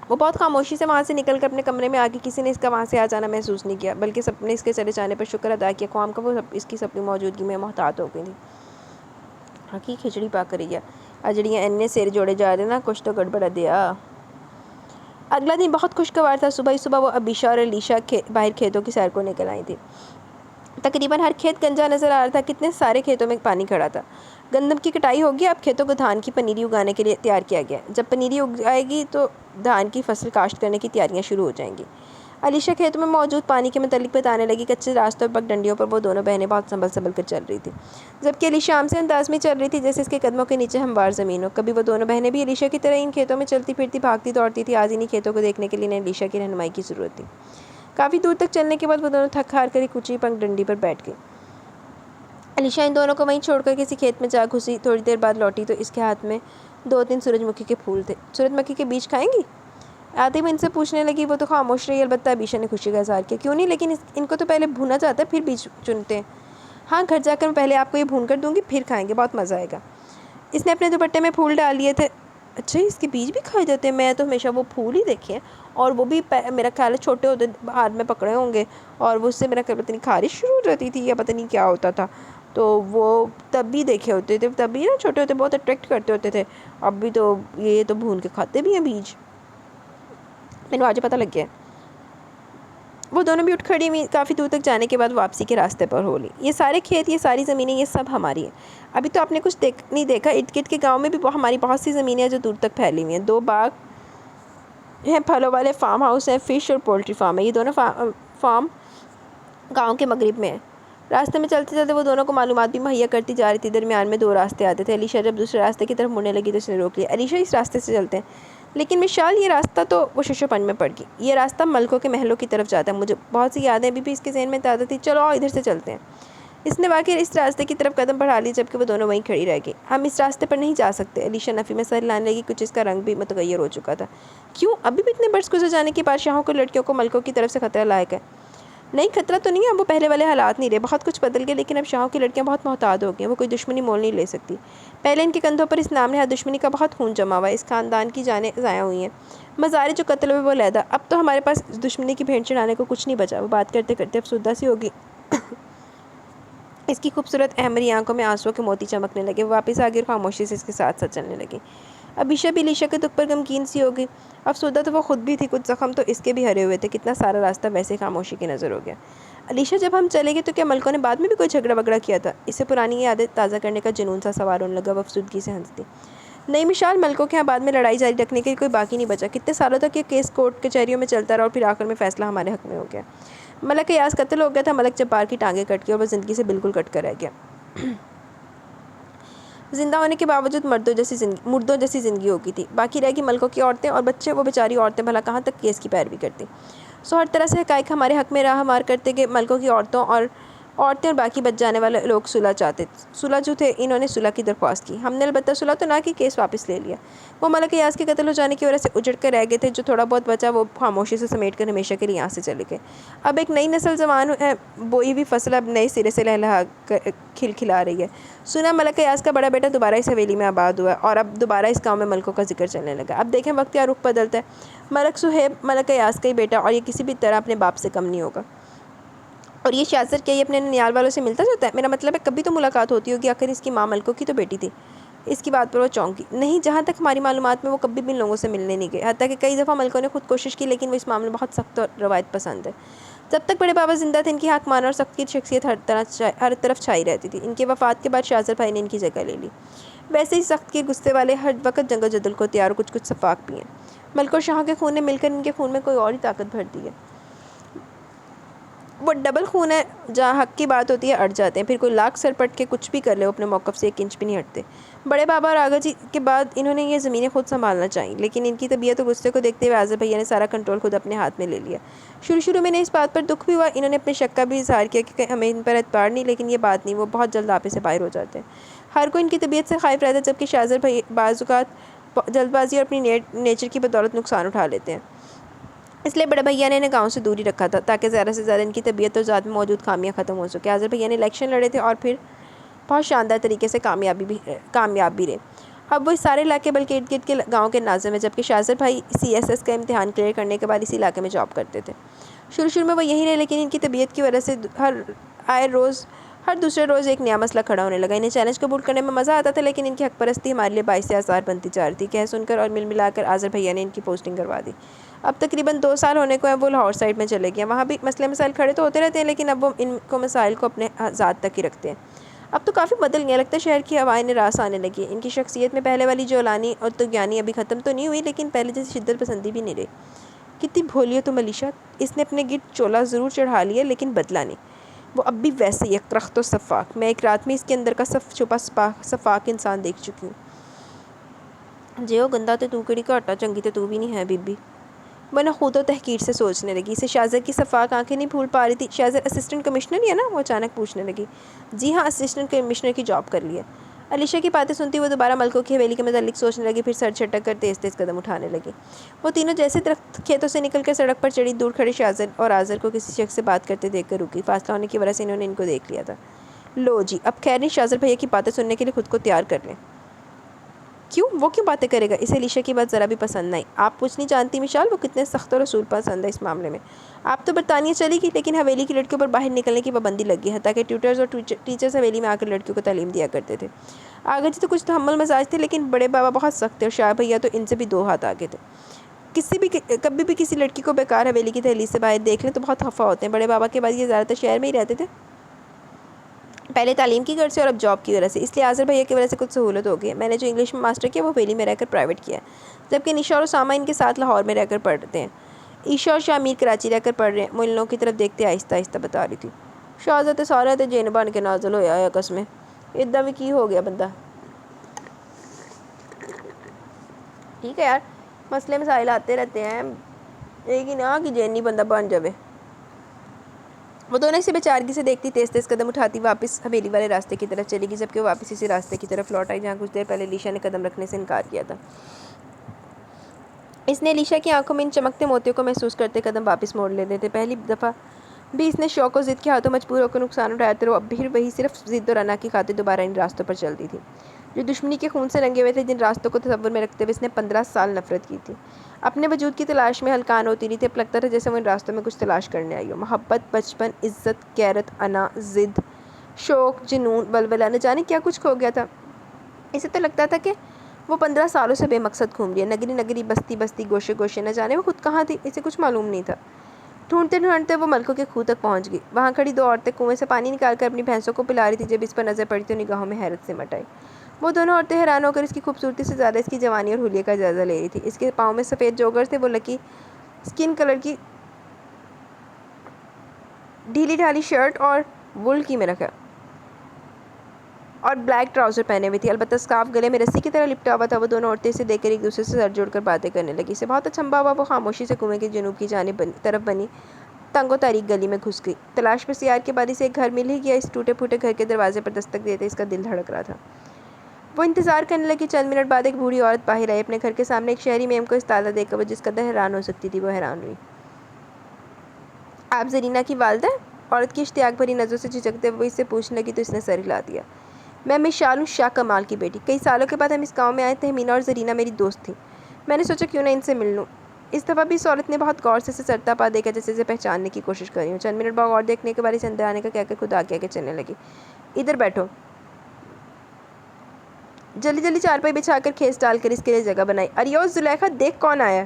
وہ بہت خاموشی سے وہاں سے نکل کر اپنے کمرے میں آ کے کسی نے اس کا وہاں سے آ جانا محسوس نہیں کیا, بلکہ سب نے اس کے چلے جانے پر شکر ادا کیا. قوم کا وہ اس کی سب کی موجودگی میں محتاط ہو گئی تھی. کی کھچڑی پاک رہی ہے, اجڑیاں اننے سیر جوڑے جا رہے نا, کچھ تو گڑبڑ دیا. اگلا دن بہت خوشگوار تھا. صبح ہی صبح وہ ابیشہ اور علیشہ باہر کھیتوں کی سیر کو نکل آئی تھی. تقریباً ہر کھیت گنجا نظر آ رہا تھا. کتنے سارے کھیتوں میں پانی کھڑا تھا. گندم کی کٹائی ہوگی. اب کھیتوں کو دھان کی پنیری اگانے کے لیے تیار کیا گیا. جب پنیری اگ جائے گی تو دھان کی فصل کاشت کرنے کی تیاریاں شروع ہو جائیں گی. علیشہ کھیتوں میں موجود پانی کے متعلق بتانے لگی. کچے راستوں پر ڈنڈیوں پر وہ دونوں بہنیں بہت سنبھل کر چل رہی تھی, جبکہ علیشہ عام سے انداز میں چل رہی تھی جیسے اس کے قدموں کے نیچے ہموار زمین ہو. کبھی وہ دونوں بہنیں بھی علیشہ کی طرح ان کھیتوں میں چلتی پھرتی, بھاگتی دوڑتی تھی. آج انہیں کھیتوں کو دیکھنے کے لیے انہیں علیشہ کی رہنمائی کی ضرورت تھی. کافی دور تک چلنے کے بعد وہ دونوں تھک ہار کر ایک اونچی پنگ ڈنڈی پر بیٹھ گئی. علیشہ ان دونوں کو وہیں چھوڑ کر کسی کھیت میں جا گھسی. تھوڑی دیر بعد لوٹی تو اس کے ہاتھ میں 2-3 سورج مکھی کے پھول تھے. سورج مکھی کے بیج کھائیں گی؟ آتے وہ ان سے پوچھنے لگی. وہ تو خاموش رہی. البتہ علیشہ نے خوشی کا اظہار کیا. کیوں نہیں, لیکن ان کو تو پہلے بھونا جاتا ہے پھر بیج چنتے ہیں. ہاں گھر جا کر میں پہلے آپ کو یہ بھون کر دوں گی پھر کھائیں گے, بہت مزہ آئے گا. اس نے اپنے دوپٹے میں پھول ڈال لیے تھے. اچھا اس کے بیج بھی کھائے جاتے ہیں؟ میں تو ہمیشہ وہ پھول ہی دیکھے ہیں, اور وہ بھی میرا خیال ہے چھوٹے ہوتے ہاتھ میں پکڑے ہوں گے, اور وہ اس سے میرا خیال پتہ نہیں خارش شروع ہو جاتی تھی یا پتہ نہیں کیا ہوتا تھا, تو وہ تب بھی دیکھے ہوتے تھے. تب بھی نا چھوٹے ہوتے بہت اٹریکٹ کرتے ہوتے تھے. اب بھی تو یہ تو بھون کے کھاتے بھی ہیں بیج, میرے آج پتہ لگ گیا. وہ دونوں بھی اٹھ کھڑی ہوئی کافی دور تک جانے کے بعد واپسی کے راستے پر ہو لی۔ یہ سارے کھیت، یہ ساری زمینیں، یہ سب ہماری ہیں۔ ابھی تو آپ نے کچھ نہیں دیکھا، ارد گرد کے گاؤں میں بھی ہماری بہت سی زمینیں ہیں جو دور تک پھیلی ہوئی ہیں۔ 2 باغ ہیں، پھلوں والے فارم ہاؤس ہیں، فش اور پولٹری فارم ہے۔ یہ دونوں فارم گاؤں کے مغرب میں ہیں۔ راستے میں چلتے چلتے وہ دونوں کو معلومات بھی مہیا کرتی جا رہی تھی۔ درمیان میں 2 راستے آتے تھے۔ علیشہ جب دوسرے راستے کی طرف مڑنے لگی تو اس نے روک لیا۔ علیشہ، اس راستے سے چلتے ہیں۔ لیکن مشال، یہ راستہ تو وہ شش و پنج میں پڑ گئی۔ یہ راستہ ملکوں کے محلوں کی طرف جاتا ہے۔ مجھے بہت سی یادیں ابھی بھی اس کے ذہن میں تازہ تھی۔ چلو آؤ ادھر سے چلتے ہیں۔ اس نے واقعی اس راستے کی طرف قدم بڑھا لی جبکہ وہ دونوں وہیں کھڑی رہ گئی۔ ہم اس راستے پر نہیں جا سکتے۔ علیشہ نفی میں سر لانے لگی، کچھ اس کا رنگ بھی متغیر ہو چکا تھا۔ کیوں؟ ابھی بھی اتنے برس گزر جانے کے بعد شاہوں کو لڑکیوں کو ملکوں کی طرف سے خطرہ لاحق ہے؟ نہیں، خطرہ تو نہیں ہے، اب وہ پہلے والے حالات نہیں رہے، بہت کچھ بدل گئے، لیکن اب شاہوں کی لڑکیاں بہت محتاط ہو گئی ہیں، وہ کوئی دشمنی مول نہیں لے سکتی۔ پہلے ان کے کندھوں پر اس نام نہاد دشمنی کا بہت خون جمع ہوا ہے، اس خاندان کی جانیں ضائع ہوئی ہیں، مزارع جو قتل ہوئے وہ علیحدہ، اب تو ہمارے پاس اس دشمنی کی بھینٹ چڑھانے کو کچھ نہیں بچا۔ وہ بات کرتے کرتے افسردہ سی ہوگی۔ اس کی خوبصورت احمری آنکھوں میں آنسوؤں کے موتی چمکنے لگے۔ وہ واپس آگے اور خاموشی سے اس کے ساتھ ساتھ چلنے لگی۔ ابیشہ بھی علیشہ کے دکھ پر غمگین سی ہو گئی۔ افسردہ تو وہ خود بھی تھی، کچھ زخم تو اس کے بھی ہرے ہوئے تھے، کتنا سارا راستہ ویسے خاموشی کی نظر ہو گیا۔ علیشہ، جب ہم چلے گئے تو کیا ملکوں نے بعد میں بھی کوئی جھگڑا وگڑا کیا تھا؟ اسے پرانی یادیں تازہ کرنے کا جنون سا سوار ہونے لگا۔ وہ افسردگی سے ہنس دی۔ نہیں مشال، ملکوں کے ہاں بعد میں لڑائی جاری رکھنے کے لیے کوئی باقی نہیں بچا۔ کتنے سالوں تک یہ کیس کورٹ کچہریوں میں چلتا رہا اور پھر آخر میں فیصلہ ہمارے حق میں ہو گیا۔ ملک ایاز قتل ہو گیا تھا، ملک جبار کی ٹانگیں کٹ گئی اور وہ زندگی سے بالکل کٹ کر رہ گیا۔ زندہ ہونے کے باوجود مردوں جیسی زندگی ہو گئی تھی۔ باقی رہ گئی ملکوں کی عورتیں اور بچے۔ وہ بیچاری عورتیں بھلا کہاں تک کیس کی پیروی کرتی؟ ہر طرح سے حقائق ہمارے حق میں راہ ہموار کرتے گئے۔ ملکوں کی عورتیں اور باقی بچ جانے والے لوگ صلح جو تھے، انہوں نے صلح کی درخواست کی۔ ہم نے البتہ صلح تو نہ کی، کیس واپس لے لیا۔ وہ ملک ایاز کے قتل ہو جانے کی وجہ سے اجڑ کر رہ گئے تھے، جو تھوڑا بہت بچا وہ خاموشی سے سمیٹ کر ہمیشہ کے لیے یہاں سے چلے گئے۔ اب ایک نئی نسل جوان ہے، بوئی ہوئی فصل اب نئے سرے سے لہلہا کھلا رہی ہے۔ سنا ملک ایاز کا بڑا بیٹا دوبارہ اس حویلی میں آباد ہوا ہے اور اب دوبارہ اس گاؤں میں ملکوں کا ذکر چلنے لگا۔ اب دیکھیں وقت یا رخ بدلتا ہے۔ ملک صہیب ملک ایاز کا ہی بیٹا اور یہ کسی بھی طرح اپنے باپ سے کم نہیں ہوگا۔ اور یہ شہزاد کیا یہ اپنے ننیال والوں سے ملتا جاتا ہے؟ میرا مطلب ہے کبھی تو ملاقات ہوتی ہوگی، آخر اس کی ماں ملکوں کی تو بیٹی تھی۔ اس کی بات پر وہ چونکی۔ نہیں، جہاں تک ہماری معلومات میں وہ کبھی بھی ان لوگوں سے ملنے نہیں گئے، حتیٰ کہ کئی دفعہ ملکوں نے خود کوشش کی، لیکن وہ اس معاملے میں بہت سخت اور روایت پسند ہے۔ جب تک بڑے بابا زندہ تھے ان کی حکمرانہ اور سخت کی شخصیت ہر طرف چھائی رہتی تھی۔ ان کے وفات کے بعد شہزاد بھائی نے ان کی جگہ لے لی۔ ویسے ہی سخت کے غصے والے ہر وقت جنگ و جدل کو تیار اور کچھ صفاق بھی ہیں۔ ملکوں شاہوں کے خون نے مل کر ان کے خون میں کوئی اور ہی طاقت بھر دی ہے۔ وہ ڈبل خون ہے، جہاں حق کی بات ہوتی ہے اڑ جاتے ہیں، پھر کوئی لاکھ سر پٹ کے کچھ بھی کر لے وہ اپنے موقف سے 1 انچ بھی نہیں ہٹتے۔ بڑے بابا اور آغا جی کے بعد انہوں نے یہ زمینیں خود سنبھالنا چاہییں، لیکن ان کی طبیعت اور غصے کو دیکھتے ہوئے آذر بھیا نے سارا کنٹرول خود اپنے ہاتھ میں لے لیا۔ شروع میں انہیں اس بات پر دکھ بھی ہوا، انہوں نے اپنے شک کا بھی اظہار کیا کہ ہمیں ان پر اعتبار نہیں، لیکن یہ بات نہیں، وہ بہت جلد آپے سے باہر ہو جاتے ہیں۔ ہر کوئی ان کی طبیعت سے خائف رہتا ہے، جبکہ شہزاد بھائی بعض اوقات جلد بازی اور اپنی نیچر کی بدولت نقصان اٹھا لیتے ہیں۔ اس لیے بڑے بھیا نے انہیں گاؤں سے دوری رکھا تھا تاکہ زیادہ سے زیادہ ان کی طبیعت اور ذات میں موجود خامیاں ختم ہو سکیں۔ آذر بھیا نے الیکشن لڑے تھے اور پھر بہت شاندار طریقے سے کامیاب بھی رہے۔ اب وہ اس سارے علاقے بلکہ ارد گرد کے گاؤں کے ناظم ہیں، جبکہ شہزاد بھائی CSS کا امتحان کلیئر کرنے کے بعد اسی علاقے میں جاب کرتے تھے۔ شروع میں وہ یہیں رہے، لیکن ان کی طبیعت کی وجہ سے ہر دوسرے روز ایک نیا مسئلہ کھڑا ہونے لگا۔ انہیں چیلنج قبول کرنے میں مزہ آتا تھا، لیکن ان کی حق پرستی ہمارے لیے باعث آزار بنتی جا رہی تھی۔ کہہ سن کر اور ملا کر آذر بھیا نے ان کی پوسٹنگ کروا دی۔ اب تقریباً 2 سال ہونے کو ہیں، وہ لاہور سائڈ میں چلے گئے ہیں۔ وہاں بھی مسائل کھڑے تو ہوتے رہتے ہیں، لیکن اب وہ ان کو مسائل کو اپنے ذات تک ہی رکھتے ہیں۔ اب تو کافی بدل گیا، لگتا ہے شہر کی ہوائیں نے راس آنے لگی ہے۔ ان کی شخصیت میں پہلے والی جولانی اور طغیانی ابھی ختم تو نہیں ہوئی، لیکن پہلے جیسی شدت پسندی بھی نہیں رہی۔ کتنی بھولی ہو تم علیشہ، اس نے اپنے گرد چولا ضرور چڑھا لیا لیکن بدلا نہیں۔ وہ اب بھی ویسے ہی ایک رخت و صفاق، میں ایک رات میں اس کے اندر کا چھپا صفاق انسان دیکھ چکی ہوں۔ جیو گندا تو کڑی کا آٹا چنگی تو بھی نہیں ہے بی بی، وہ نہ خود و تحقیر سے سوچنے لگی۔ اسے شہزاد کی صفاق آنکھیں نہیں بھول پا رہی تھی۔ شہزاد اسسٹنٹ کمشنر ہی ہے نا؟ وہ اچانک پوچھنے لگی۔ جی ہاں، اسسٹنٹ کمشنر کی جاب کر لی ہے۔ علیشہ کی باتیں سنتی وہ دوبارہ ملکوں کی حویلی کے متعلق سوچنے لگی، پھر سر جھٹک کر تیز تیز قدم اٹھانے لگی۔ وہ تینوں جیسے درخت کھیتوں سے نکل کر سڑک پر چڑھی، دور کھڑے شہزاد اور آذر کو کسی شخص سے بات کرتے دیکھ کر رکی۔ فاصلہ ہونے کی وجہ سے انہوں نے ان کو دیکھ لیا تھا۔ لو جی، اب خیر نہیں، شہزاد بھیا کی باتیں سننے کے لیے خود کو تیار کر لیں۔ وہ کیوں باتیں کرے گا؟ اسے علیشہ کی بات ذرا بھی پسند نہیں۔ آپ کچھ نہیں جانتی مشال، وہ کتنے سخت اور اصول پسند ہے اس معاملے میں۔ آپ تو برطانیہ چلی گئی، لیکن حویلی کی لڑکیوں پر باہر نکلنے کی پابندی لگ گئی، حتیٰ کہ ٹیوٹرز اور ٹیچرز حویلی میں آ کر لڑکیوں کو تعلیم دیا کرتے تھے۔ آگے جی تو کچھ تحمل مزاج تھے، لیکن بڑے بابا بہت سخت تھے اور شاہ بھیا تو ان سے بھی 2 ہاتھ آگے تھے۔ کبھی بھی کسی لڑکی کو بیکار حویلی کی دہلیز سے باہر دیکھ لیں تو بہت خفا ہوتے ہیں۔ بڑے بابا کے بعد یہ زیادہ تر شہر میں ہی رہتے تھے، پہلے تعلیم کی غرض سے اور اب جاب کی غرض سے، اس لیے آذر بھیا کی وجہ سے کچھ سہولت ہو گئی ہے۔ میں نے جو انگلش میں ماسٹر کیا وہ حویلی میں رہ کر پرائیویٹ کیا ہے، جبکہ نشا اور اسامہ ان کے ساتھ لاہور میں رہ کر پڑھتے ہیں۔ عیشا اور شامیر کراچی رہ کر پڑھ رہے ہیں۔ وہ ان لوگوں کی طرف دیکھتے آہستہ آہستہ بتا رہی تھی۔ شہزادے سارے تے جن بن کے نازل ہویا ہے کس میں، ادھا بھی کی ہو گیا بندہ۔ ٹھیک ہے یار، مسئلے مسائل آتے رہتے ہیں، ایک ہی نہ کہ جینی بندہ بن جاوے۔ وہ دونوں اسے بیچارگی سے دیکھتی تیز تیز قدم اٹھاتی واپس حویلی والے راستے کی طرف چلی گئی، جبکہ وہ واپس اسی راستے کی طرف لوٹ آئی جہاں کچھ دیر پہلے علیشا نے قدم رکھنے سے انکار کیا تھا۔ اس نے علیشا کی آنکھوں میں ان چمکتے موتیوں کو محسوس کرتے قدم واپس موڑ لینے تھے۔ پہلی دفعہ بھی اس نے شوق و ضد کے ہاتھوں مجبور ہو کر نقصان اٹھایا تھا، اب پھر وہی صرف ضد اور انا کی خاطر دوبارہ ان راستوں پر چلتی تھی جو دشمنی کے خون سے رنگے ہوئے تھے، جن راستوں کو تصور میں رکھتے ہوئے اس نے 15 سال نفرت کی تھی۔ اپنے وجود کی تلاش میں ہلکان ہوتی رہی تھی، اب لگتا تھا جیسے وہ ان راستوں میں کچھ تلاش کرنے آئی ہو۔ محبت، بچپن، عزت، غیرت، انا، ضد، شوق، جنون، ولولہ، نہ جانے کیا کچھ کھو گیا تھا۔ اسے تو لگتا تھا کہ وہ 15 سالوں سے بے مقصد گھوم رہی ہے، نگری نگری، بستی بستی، گوشے گوشے، نہ جانے وہ خود کہاں تھی، اسے کچھ معلوم نہیں تھا۔ ڈھونڈتے ڈھونڈتے وہ ملکوں کے کھوہ تک پہنچ گئی۔ وہاں کھڑی دو عورتیں کنویں سے پانی نکال کر اپنی بھینسوں کو پلا رہی تھیں۔ جب اس پر نظر پڑی تو نگاہوں میں حیرت سمٹ آئی۔ وہ دونوں عورتیں حیران ہو کر اس کی خوبصورتی سے زیادہ اس کی جوانی اور حلیے کا جائزہ لے رہی تھیں۔ اس کے پاؤں میں سفید جوگر تھے، وہ لکی اسکن کلر کی ڈھیلی ڈھالی شرٹ اور وول کی میں رکھا اور بلیک ٹراؤزر پہنے ہوئے تھی، البتہ اسکارف گلے میں رسی کی طرح لپٹا ہوا تھا۔ وہ دونوں عورتیں اسے دیکھ کر ایک دوسرے سے سر جوڑ کر باتیں کرنے لگی۔ اسے بہت اچنبھا ہوا، وہ خاموشی سے کنویں کی جنوب کی طرف بنی تنگ و تاریک گلی میں گھس گئی۔ تلاش میں سیار کے بعد اسے ایک گھر مل ہی گیا۔ اس ٹوٹے پھوٹے گھر کے دروازے پر دستک دیتے اس کا دل دھڑک رہا تھا۔ وہ انتظار کرنے لگی۔ چند منٹ بعد ایک بوڑھی عورت باہر آئی۔ اپنے گھر کے سامنے ایک شہری میم کو استادہ دیکھ کر وہ جس قدر حیران ہو سکتی تھی وہ حیران ہوئی۔ آپ زرینہ کی والدہ ہیں؟ عورت کی اشتیاق بھری نظروں سے جھجکتے ہوئے وہ اس سے پوچھنے لگی تو اس نے سر ہلا دیا۔ میں مشال ہوں، شاہ کمال کی بیٹی۔ کئی سالوں کے بعد ہم اس گاؤں میں آئے۔ تہمینہ اور زرینہ میری دوست تھیں، میں نے سوچا کیوں نہ ان سے مل لوں۔ اس دفعہ بھی اس عورت نے بہت غور سے اسے سرتا پا دیکھا، جیسے اسے پہچاننے کی کوشش کر رہی ہوں۔ چند منٹ بعد اور دیکھنے کے بعد اسے اندر آنے کا کہہ کر خود آگے آگے چلنے لگی۔ ادھر بیٹھو۔ جلدی جلدی چارپائی بچھا کر کھیس ڈال کر اس کے لیے جگہ بنائی۔ اریوس زلیخا، دیکھ کون آیا ہے۔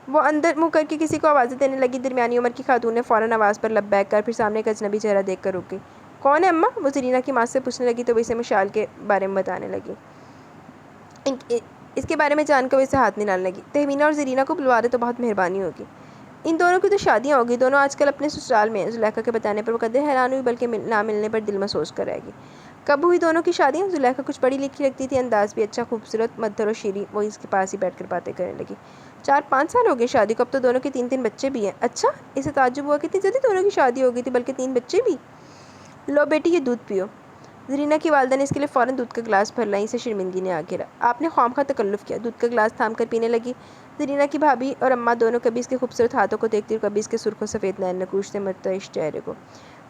وہ اندر منہ کر کے کسی کو آوازیں دینے لگی۔ درمیانی عمر کی خاتون نے فوراً آواز پر لب بیک کر پھر سامنے ایک اجنبی چہرہ دیکھ کر رک گئی۔ کون ہے اماں؟ وہ زرینہ کی ماں سے پوچھنے لگی تو وہ اسے مشال کے بارے میں بتانے لگی۔ اس کے بارے میں جان کر وہ اسے ہاتھ ملانے لگی۔ تہمینہ اور زرینہ کو بلوا دے تو بہت مہربانی ہوگی، ان دونوں کی تو شادیاں ہوگی، دونوں آج کل اپنے سسرال میں ہیں۔ زلیخا کے بتانے پر وہ قدر حیران ہوئی، بلکہ نہ ملنے پر دل مسوس کر رہ گئی۔ کب ہوئی دونوں کی شادیاں؟ زلیخا کچھ پڑھی لکھی لگتی تھی، انداز بھی اچھا، خوبصورت، مدھر و شیریں۔ وہ اس کے پاس ہی بیٹھ کر باتیں کرنے لگی۔ 4-5 سال ہو گئے شادی کو، اب تو دونوں کے 3 بچے بھی ہیں۔ اچھا، اسے تعجب ہوا کہ اتنی جلدی دونوں کی شادی ہو گئی تھی، بلکہ 3 بچے بھی۔ لو بیٹی یہ دودھ پیو۔ زرینہ کی والدہ نے اس کے لیے فوراً دودھ کا گلاس بھر لائی۔ اسے شرمندگی نے آ گھیرا۔ آپ نے خواہ مخواہ تکلف کیا۔ دودھ کا گلاس تھام کر پینے لگی۔ زرینہ کی بھابھی اور اماں دونوں کبھی اس کے خوبصورت ہاتھوں کو دیکھتی اور کبھی اس کے سرخ و سفید نین نقوش سے مرتعش چہرے کو۔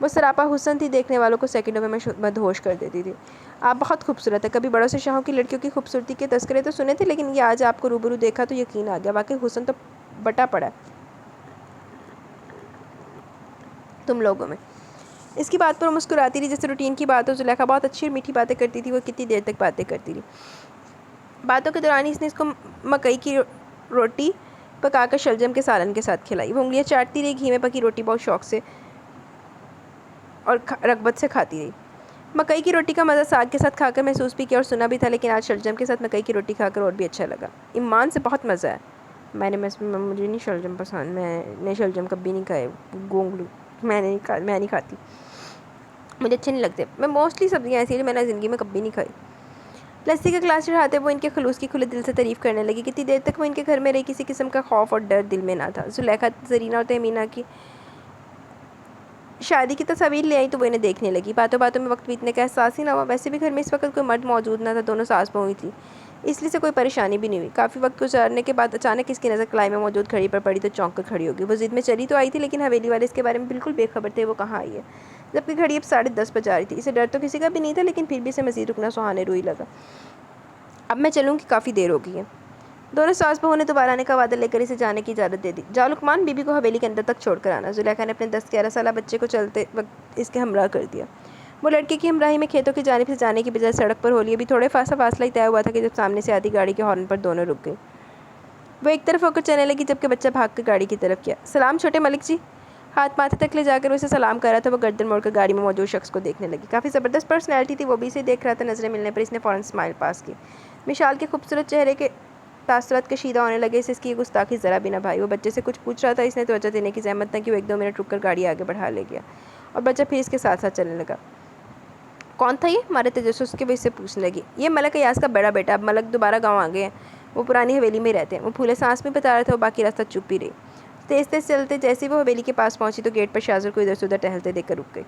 وہ سراپا حسن تھی، دیکھنے والوں کو سیکنڈوں میں مدہوش کر دیتی تھی۔ آپ بہت خوبصورت ہیں۔ کبھی بڑوں سے شاہوں کی لڑکیوں کی خوبصورتی کے تذکرے تو سنے تھے، لیکن یہ آج آپ کو روبرو دیکھا تو یقین آ گیا، واقعی حسن تو بٹا پڑا ہے تم لوگوں میں۔ اس کی بات پر وہ مسکراتی رہی جیسے روٹین کی بات ہو۔ زلیخا بہت اچھی اور میٹھی باتیں کرتی تھی۔ وہ کتنی دیر تک باتیں کرتی رہی۔ باتوں کے دوران ہی اس نے اس کو مکئی کی روٹی پکا کر شلجم کے سالن کے ساتھ کھلائی۔ وہ انگلیاں چاٹتی رہی، گھی میں پکی روٹی بہت شوق سے اور رغبت سے کھاتی رہی۔ مکئی کی روٹی کا مزہ ساگ کے ساتھ کھا کر محسوس بھی کیا اور سنا بھی تھا، لیکن آج شلجم کے ساتھ مکئی کی روٹی کھا کر اور بھی اچھا لگا۔ ایمان سے بہت مزہ ہے۔ مجھے نہیں شلجم پسند، میں نے شلجم کبھی نہیں کھائے، گونگلو میں نہیں کھاتی، مجھے اچھے نہیں لگتے۔ میں موسٹلی سبزیاں ایسی ہیں میں نے زندگی میں کبھی نہیں کھائی۔ لسی کا گلاس چڑھاتے وہ ان کے خلوص کی کھلے دل سے تعریف کرنے لگی۔ کتنی دیر تک وہ ان کے گھر میں رہی، کسی قسم کا خوف اور ڈر دل میں نہ تھا۔ زلیخا زرینہ اور تہمینہ کی شادی کی تصاویر لے آئی تو وہ انہیں دیکھنے لگی۔ باتوں باتوں میں وقت بیتنے کا احساس ہی نہ ہوا۔ ویسے بھی گھر میں اس وقت کوئی مرد موجود نہ تھا، دونوں ساس بہو ہی تھیں، اس لیے سے کوئی پریشانی بھی نہیں ہوئی۔ کافی وقت گزارنے کے بعد اچانک اس کی نظر کلائی میں موجود گھڑی پر پڑی تو چونک کر کھڑی ہو گئی۔ وہ ضد میں چلی تو آئی تھی، لیکن حویلی والے اس کے بارے میں بالکل بے خبر تھے وہ کہاں آئی ہے، جبکہ گھڑی اب 10:30 بجا رہی تھی۔ اسے ڈر تو کسی کا بھی نہیں تھا، لیکن پھر بھی اسے مزید رکنا سہانے روئی لگا۔ اب میں چلوں کہ کافی دیر ہو گئی ہے۔ دونوں ساس بہو نے دوبارہ آنے کا وعدہ لے کر اسے جانے کی اجازت دے دی۔ جاؤ لقمان، بی بی کو حویلی کے اندر تک چھوڑ کر آنا۔ زلیخا نے اپنے 10-11 سالہ بچے کو چلتے وقت اس کے ہمراہ کر دیا۔ وہ لڑکے کی ہمراہی میں کھیتوں کی جانب سے جانے کی بجائے سڑک پر ہو لی۔ ابھی تھوڑے فاصلہ ہی طے ہوا تھا کہ جب سامنے سے آتی گاڑی کے ہارن پر دونوں رک گئے۔ وہ ایک طرف ہو کر چلنے لگی جبکہ بچہ بھاگ کر گاڑی کی طرف کیا۔ سلام چھوٹے ملک جی۔ ہاتھ ماتھے تک لے جا کر اسے سلام کر رہا تھا۔ وہ گردن موڑ کر گاڑی میں موجود شخص کو دیکھنے لگی۔ کافی زبردست پرسنالٹی تھی، وہ بھی اسے دیکھ رہا تھا۔ نظریں ملنے پر اس نے فوراً اسمائل پاس کی۔ مشال کے خوبصورت چہرے کے تاثرات کشیدہ ہونے لگے۔ اسے اس کی گستاخی ذرا بھی نہ بھائی۔ وہ بچے سے کچھ پوچھ رہا تھا، اس نے توجہ دینے کی زحمت نہ کی۔ وہ 1-2 منٹ رک کر گاڑی آگے بڑھا لے گیا اور بچہ پھر اس کے ساتھ ساتھ چلنے لگا۔ کون تھا یہ؟ ہمارے تجسس کے وہ اس سے پوچھنے لگی۔ یہ ملک ایاز کا بڑا بیٹا، اب ملک دوبارہ گاؤں آ گئے ہیں، وہ پرانی حویلی میں رہتے ہیں۔ وہ پھولے سانس میں بتا رہا تھا۔ وہ باقی راستہ چپ ہی رہی۔ تیز تیز چلتے جیسے ہی وہ حویلی کے پاس پہنچی تو گیٹ پر شاذر کو ادھر سے ادھر ٹہلتے دیکھ کر رک گئی۔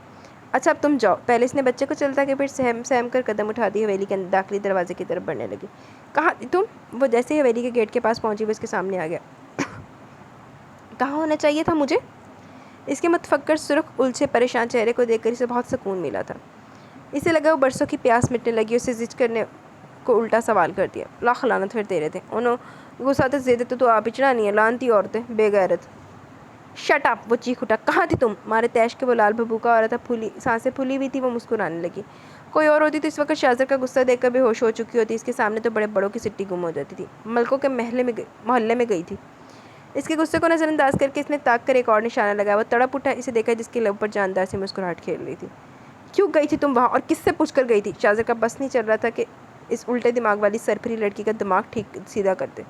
اچھا اب تم جاؤ۔ پہلے اس نے بچے کو چلتا کہ پھر سہم سہم کر قدم اٹھا دی۔ حویلی کے داخلی دروازے کی طرف بڑھنے لگی۔ کہاں تھی تم؟ وہ جیسے ہی حویلی کے گیٹ کے پاس پہنچی وہ اس کے سامنے آ گیا۔ کہاں ہونا چاہیے تھا مجھے؟ اس کے متفکر سرخ الجھے پریشان چہرے کو دیکھ کر اسے بہت سکون ملا تھا۔ اسے لگا وہ برسوں کی پیاس مٹنے لگی۔ اسے زج کرنے کو الٹا سوال کر دیا۔ لاکھ لعنت پھر تیرے تھے، انہوں غصہ زیادہ تو آپ پچڑا نہیں ہے، لعنتی عورتیں، بے غیرت۔ Shut up! وہ چیخ اٹھا۔ کہاں تھی تم؟ مارے تیش کے وہ لال بھبوکا ہو رہا تھا، سانسیں پھولی ہوئی تھی۔ وہ مسکرانے لگی۔ کوئی اور ہوتی تو اس وقت شاذر کا غصہ دیکھ کر بے ہوش ہو چکی ہوتی۔ اس کے سامنے تو بڑے بڑوں کی سٹی گم ہو جاتی تھی۔ ملکوں کے محلے میں گئی تھی۔ اس کے غصے کو نظر انداز کر کے اس نے تاک کر ایک اور نشانہ لگایا۔ وہ تڑپ اٹھا، اسے دیکھا جس کے لب پر جاندار سی مسکراہٹ کھیل رہی تھی۔ کیوں گئی تھی تم وہاں اور کس سے پوچھ کر گئی تھی؟ شاذر کا بس نہیں چل رہا تھا کہ اس الٹے دماغ والی سرپھری لڑکی کا دماغ ٹھیک سیدھا کر دے۔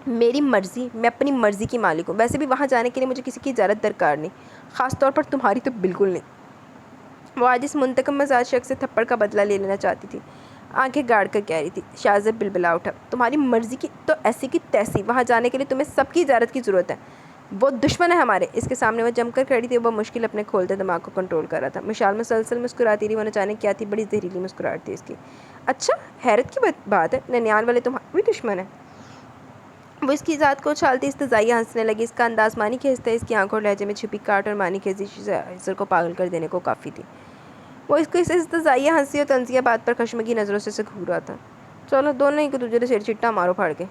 میری مرضی، میں اپنی مرضی کی مالک ہوں۔ ویسے بھی وہاں جانے کے لیے مجھے کسی کی اجازت درکار نہیں، خاص طور پر تمہاری تو بالکل نہیں۔ وہ آج اس منتقم مزاج شخص سے تھپڑ کا بدلہ لے لینا چاہتی تھی۔ آنکھیں گاڑ کر کہہ رہی تھی۔ شاذر بلبلا اٹھا۔ تمہاری مرضی کی تو ایسی کی تیسی، وہاں جانے کے لیے تمہیں سب کی اجازت کی ضرورت ہے۔ وہ دشمن ہے ہمارے۔ اس کے سامنے وہ جم کر کھڑی تھی۔ وہ مشکل اپنے کھولتے دماغ کو کنٹرول کر رہا تھا۔ مشال مسلسل مسکراتی رہی۔ وہ نہ جانے کیا تھی، بڑی زہریلی مسکراہٹ تھی اس کی۔ اچھا، حیرت کی بات ہے، ننیال والے تمہارے بھی دشمن ہیں؟ وہ اس کی ذات کو اچھالتی استہزائیہ ہنسنے لگی۔ اس کا انداز مانی خیز تھا۔ اس کی آنکھوں اور لہجے میں چھپی کاٹ اور مانی خیزی شاذر کو پاگل کر دینے کو کافی تھی۔ وہ اس کو اس استہزائیہ ہنسی اور طنزیہ بات پر خشمگین نظروں سے گھور رہا تھا۔ چلو دونوں ایک دوسرے سے چٹا مارو پھاڑ کے۔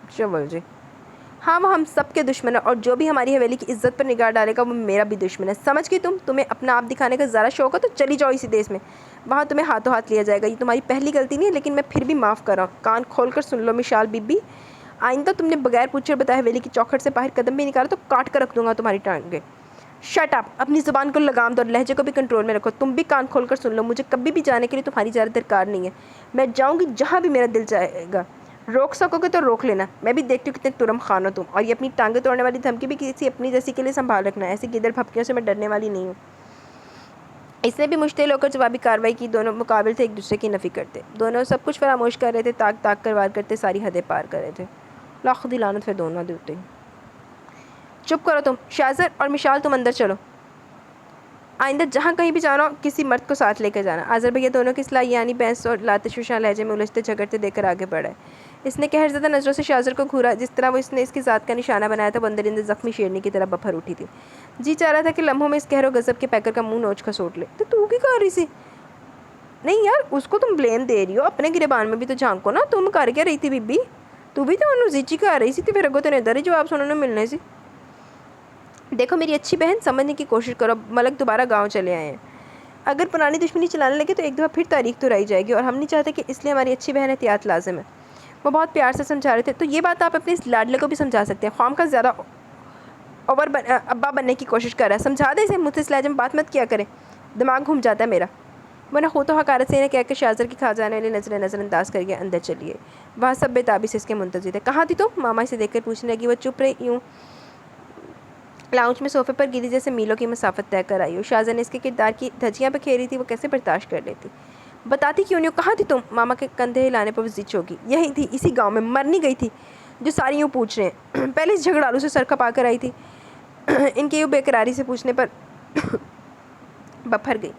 چول جی۔ ہاں وہ ہم سب کے دشمن ہے، اور جو بھی ہماری حویلی کی عزت پر نگاہ ڈالے گا وہ میرا بھی دشمن ہے، سمجھ گئی تم؟ تمہیں اپنا آپ دکھانے کا ذرا شوق ہے تو چلی جاؤ اسی دیس میں، وہاں تمہیں ہاتھوں ہاتھ لیا جائے گا۔ یہ تمہاری پہلی غلطی نہیں ہے، لیکن میں پھر بھی معاف کر رہا ہوں۔ کان کھول کر سن لو مشال بی بی، آئندہ تم نے بغیر پوچھے بتائے حویلی کی چوکھٹ سے باہر قدم بھی نکالا تو کاٹ کر رکھ دوں گا تمہاری ٹانگیں۔ Shut up! اپنی زبان کو لگام دو اور لہجے کو بھی کنٹرول میں رکھو۔ تم بھی کان کھول کر سن لو، مجھے کبھی بھی جانے کے لیے تمہاری اجازت درکار نہیں ہے۔ میں جاؤں گی جہاں بھی میرا دل چاہے گا۔ روک سکو گے تو روک لینا، میں بھی دیکھتی ہوں کتنے ترم خان ہو تم، اور یہ اپنی ٹانگیں توڑنے والی دھمکی بھی کسی اپنی جیسی کے لیے سنبھال رکھنا، ایسی گدڑ پھپکیوں سے میں ڈرنے والی نہیں ہوں۔ اس نے بھی مشتعل ہو کر جوابی کارروائی کی۔ دونوں مقابل تھے، ایک دوسرے کی نفی کرتے، دونوں سب کچھ فراموش کر رہے تھے، تاک تاک کر وار کرتے ساری حدیں پار کر رہے تھے۔ لاکھ دی لعنت پھر دونوں دیوتے۔ چپ کرو تم، شاذر اور مشال تم اندر چلو۔ آئندہ جہاں کہیں بھی جانا ہو کسی مرد کو ساتھ لے کر جانا۔ آذر بھیا دونوں کی اصلاح یعنی بحث اور لاتش فشاں لہجے میں الجھتے جھگڑتے دیکھ کر آگے بڑھا ہے۔ اس نے قہر زدہ نظروں سے شاذر کو گھورا، جس طرح وہ اس نے اس کی ذات کا نشانہ بنایا تھا۔ وہ اندر اندر زخمی شیرنی کی طرح بپھر اٹھی تھی۔ جی چاہ رہا تھا کہ لمحوں میں اس قہر و غضب کے پیکر کا منہ نوچ کھسوٹ لے۔ تو کی کر رہی سی؟ نہیں یار، اس کو تم بلیم دے رہی ہو، اپنے گریبان میں بھی تو جھانکو نا، تم کر کیا رہی تھی بی بی؟ تو بھی تو انہوں زیچی کر رہی سی، پھر اگو تیرے ادھر ہی جواب سننے ملنے سی۔ دیکھو میری اچھی بہن، سمجھنے کی کوشش کرو، ملک دوبارہ گاؤں چلے آئے ہیں۔ اگر پرانی دشمنی چلانے لگے تو ایک دفعہ پھر تاریخ دہرائی جائے گی، اور ہم نہیں چاہتے کہ اس لیے ہماری اچھی بہن احتیاط لازم ہے۔ وہ بہت پیار سے سمجھا رہے تھے۔ تو یہ بات آپ اپنے اس لاڈلے کو بھی سمجھا سکتے ہیں، خواہ کا زیادہ اوور ابا بننے کی کوشش کر رہا ہے، سمجھا دے اسے، مجھ سے اس لہجے میں بات مت کیا کرے، دماغ گھوم جاتا ہے میرا۔ وہ نہ خود و حقارت سے انہیں کہہ کے شاذر کی کھا جانے والی نظریں نظر انداز کر کے اندر چلی گئی۔ وہاں سب بے تابی سے اس کے منتظر تھے۔ کہاں تھی تم؟ ماما اسے دیکھ کر پوچھنے لگی۔ وہ چپ رہی، یوں لاؤنج میں صوفے پر گری جیسے میلوں کی مسافت طے کر آئی ہو۔ شاذر نے اس کے کردار کی دھجیاں بکھیری تھی، وہ کیسے برداشت کر لیتی؟ بتاتی کیوں نہیں ہو، کہاں تھی تم؟ ماما کے کندھے ہلانے پر وہ زچ ہوگی۔ یہی تھی، اسی گاؤں میں، مر نہیں گئی تھی جو ساری یوں پوچھ رہے ہیں؟ پہلے اس جھگڑالو سے سر کھپا کر آئی تھی، ان کے یوں بے قراری سے پوچھنے پر بپھر گئی۔